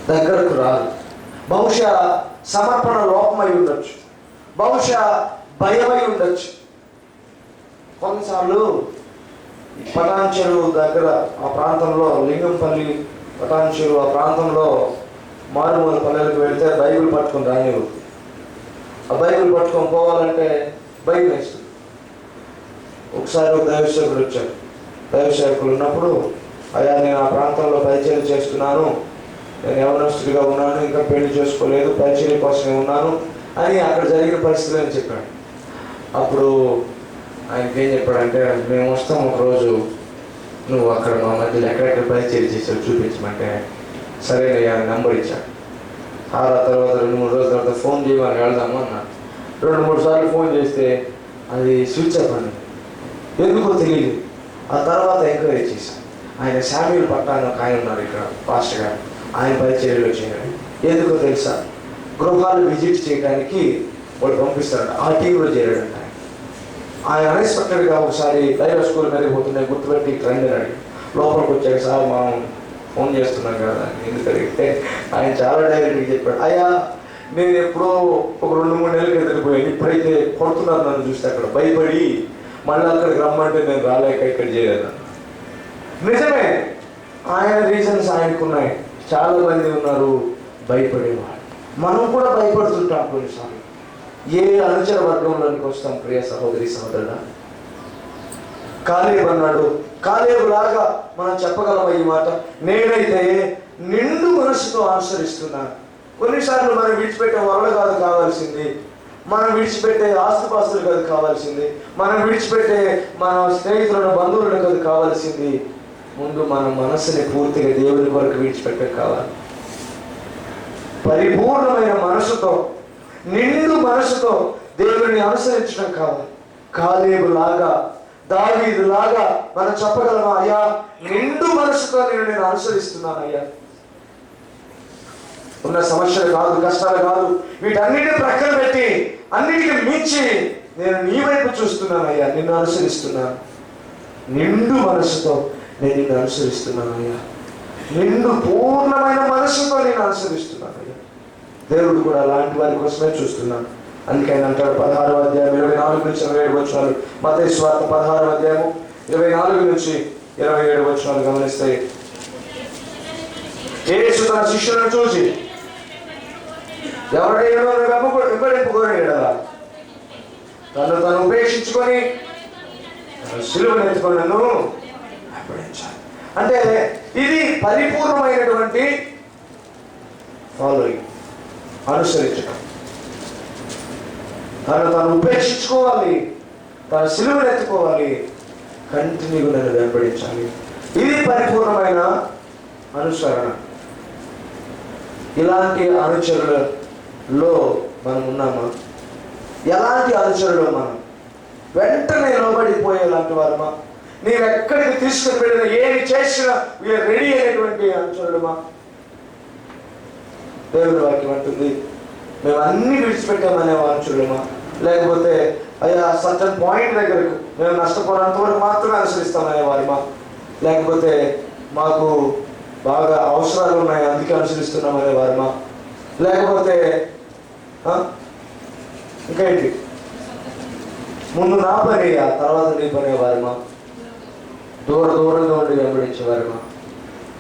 దగ్గరకు రాదు. బహుశా సమర్పణ లోపమై ఉండొచ్చు, బహుశా భయమై ఉండొచ్చు. కొన్నిసార్లు పటాన్ చెరువు దగ్గర ఆ ప్రాంతంలో, లింగంపల్లి పటాన్ చెరువు ఆ ప్రాంతంలో మారుమూల పల్లెలకు వెళితే బైబిల్ పట్టుకుని రానివ్వరు. ఆ బైబిల్ పట్టుకొని పోవాలంటే భయం వేస్తుంది. ఒకసారి ఒక దైవసేవకుడు వచ్చాడు. దైవసేవకులు ఉన్నప్పుడు అయ్యా నేను ఆ ప్రాంతంలో పరిచయం చేస్తున్నాను, నేను యవనస్తుడిగా ఉన్నాను, ఇంకా పెళ్లి చేసుకోలేదు, పరిచయం కోసమే ఉన్నాను అని అక్కడ జరిగిన పరిస్థితులు అని చెప్పాడు. అప్పుడు ఆయనకి ఏం చెప్పాడంటే మేము వస్తాం ఒకరోజు, నువ్వు అక్కడ మా మధ్యలో ఎక్కడెక్కడ పరిచయం చేసావు చూపించమంటే సరే నెంబర్ ఇచ్చాడు. ఆ తర్వాత 2-3 రోజుల తర్వాత ఫోన్ చేయమని వెళ్దాము అన్నాను. 2-3 సార్లు ఫోన్ చేస్తే అది స్విచ్ ఆఫ్ అని, ఎందుకో తెలియదు. ఆ తర్వాత ఎంక్వైరీ చేశాను. ఆయన శామ్యూల్ పట్టాను ఒక ఆయన ఉన్నారు ఇక్కడ పాస్టర్ గారు, ఆయన పరిచర్యలో చేయాలి. ఎందుకో తెలుసా, గృహాలు విజిట్ చేయడానికి వాళ్ళు పంపిస్తారంట, ఆ టీంలో చేరాడంట. ఆయన అన్ఎక్స్పెక్టెడ్గా ఒకసారి లైవ్ స్కూల్ మీదకి పోతున్నాయి, గుర్తుపెట్టి రండి అడిగి లోపలికి వచ్చాక సార్ మనం ఫోన్ చేస్తున్నాం కదా ఎందుకు అడిగితే ఆయన చాలా డైరెక్ట్గా చెప్పాడు, అయ్యా నేను ఎప్పుడో ఒక 2-3 నెలలకు ఎదిరిపోయాను, ఇప్పుడైతే కొడుతున్నారు నన్ను చూస్తే అక్కడ భయపడి మళ్ళీ అక్కడికి రమ్మంటే నేను రాలేక ఇక్కడ చేయలేదు. నిజమే, ఆయన రీజన్స్ ఆయనకున్నాయి. చాలా మంది ఉన్నారు భయపడేవాళ్ళు. మనం కూడా భయపడుతుంటాం కొన్నిసార్లు. ఏ అనుచర వర్గంలోనికి వస్తాం ప్రియ సహోదరి సహోదరుడా? కాలేబు అన్నాడు, కాలేబు లాగా మనం చెప్పగలం ఈ మాట, నేనైతే నిండు మనసుతో అనుసరిస్తున్నాను. కొన్నిసార్లు మనం విడిచిపెట్టే వరలు కాదు కావాల్సింది, మనం విడిచిపెట్టే ఆస్తుపాస్తులు కాదు కావాల్సింది, మనం విడిచిపెట్టే మన స్నేహితులను బంధువులను కాదు కావాల్సింది, ముందు మన మనస్సుని పూర్తిగా దేవుని కొరకు విడిచిపెట్టే కావాలి. పరిపూర్ణమైన మనసుతో నిండు మనసుతో దేవుడిని అనుసరించడం కావాలి. కాలేబు లాగా, దావీదు లాగా మనం చెప్పగలమా? అయ్యా, నిండు మనసుతో నేను అనుసరిస్తున్నాను అయ్యా. ఉన్న సమస్యలు కాదు, కష్టాలు కాదు, వీటన్నిటిని ప్రక్కన పెట్టి అన్నిటికీ మించి నేను నీ వైపు చూస్తున్నాను అయ్యా, నిన్ను అనుసరిస్తున్నాను. నిండు మనసుతో నేను నిన్ను అనుసరిస్తున్నాను అయ్యా. నిండు పూర్ణమైన మనసుతో నేను అనుసరిస్తున్నాను అయ్యా. దేవుడు కూడా అలాంటి వారి కోసమే చూస్తున్నాను. అందుకని అంటాడు 16వ అధ్యాయం 24 నుంచి 27 వచనాలు, మత్తయి సువార్త 16వ అధ్యాయము 24 నుంచి 27 వచనాలు గమనిస్తే, యేసు తన శిష్యులను చూసి ఎవరైనా వెంబడింపుకోలేడా, తను ఉపేక్షించుకొని సిలువను ఎత్తుకొని నన్ను వెంబడించాలి. అంటే ఇది పరిపూర్ణమైనటువంటి ఫాలోయింగ్, అనుసరించడం. తను ఉపేక్షించుకోవాలి, తన సిలువను ఎత్తుకోవాలి, కంటిన్యూగా నన్ను వెంబడించాలి. ఇది పరిపూర్ణమైన అనుసరణ. ఇలాంటి అనుచరులలో మనం ఉన్నామా? ఎలాంటి అనుచరులు మనం? వెంటనే లోబడిపోయేలాంటి వారమా? నేను ఎక్కడికి తీసుకుని వెళ్ళినా, ఏమి చేసినా వీఆర్ రెడీ అయినటువంటి అనుచరులమా? దేవుడి వాక్యం అంటుంది, మేము అన్ని విడిచిపెట్టామనే అనుచరులమా? లేకపోతే అయ్యా సర్టన్ పాయింట్ దగ్గరకు మేము నష్టపోయినంత వరకు మాత్రమే అనుసరిస్తామనే వారిమా? లేకపోతే మాకు బాగా అవసరాలు ఉన్నాయి అందుకే అనుసరిస్తున్నామనే వారిమా? లేకపోతే ఇంకేంటి, ముందు నా పని ఆ తర్వాత నీ పనే వారిమా? దూరంగా ఉండి వెంబడించేవారిమా?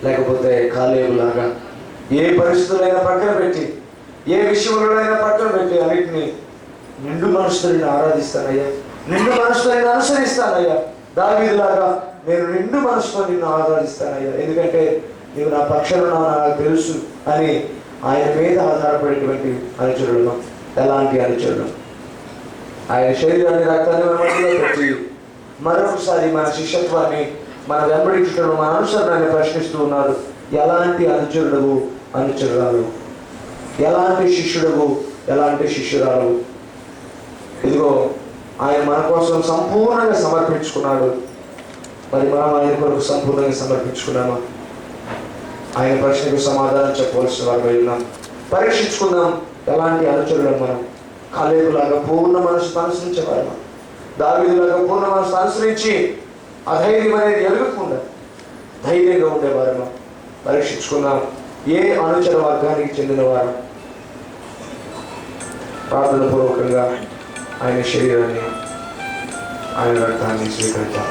లేకపోతే కాలేబులాగా ఏ పరిస్థితులైనా పక్కన పెట్టి, ఏ విషయంలోనైనా పక్కన పెట్టి అన్నిటిని నిండు మనసుతో నేను ఆరాధిస్తానయ్యా, నిండు మనసుతో నేను అనుసరిస్తానయ్యా. దావీదులాగా నేను నిండు మనసుతో నిన్ను ఆరాధిస్తానయ్యా, ఎందుకంటే నీవు నా పక్షాన నాకు తెలుసు అని ఆయన మీద ఆధారపడేటువంటి అనుచరులను. ఎలాంటి అనుచరులు? ఆయన శరీరాన్ని రక్తాన్ని మధ్యలో పెట్టి మరొకసారి మన శిష్యత్వాన్ని, మన వెంబడించడం, మన అనుసరణని ప్రశ్నిస్తూ ఉన్నారు. ఎలాంటి అనుచరుడు, అనుచరురాలు? ఎలాంటి శిష్యుడు, ఎలాంటి శిష్యురాలు? ఇదిగో ఆయన మన కోసం సంపూర్ణంగా సమర్పించుకున్నాడు. మరి మనం ఆయన కొరకు సంపూర్ణంగా సమర్పించుకున్నామా? ఆయన ప్రశ్నకు సమాధానం చెప్పవలసిన వారు ఉన్నాం. పరీక్షించుకుందాం, ఎలాంటి అనుచరులం మనం? కాలేబులాగా పూర్ణ మనసు అనుసరించేవారమా? దావీదులాగా పూర్ణ మనసు అనుసరించి అధైర్యం అనేది ఎదుగుకుండా ధైర్యంగా ఉండేవారమా? పరీక్షించుకుందాం, ఏ అనుచర వర్గానికి చెందినవారు? ప్రార్థన పూర్వకంగా ఆయన శరీరాన్ని, ఆయన రక్తాన్ని స్వీకరిద్దాం.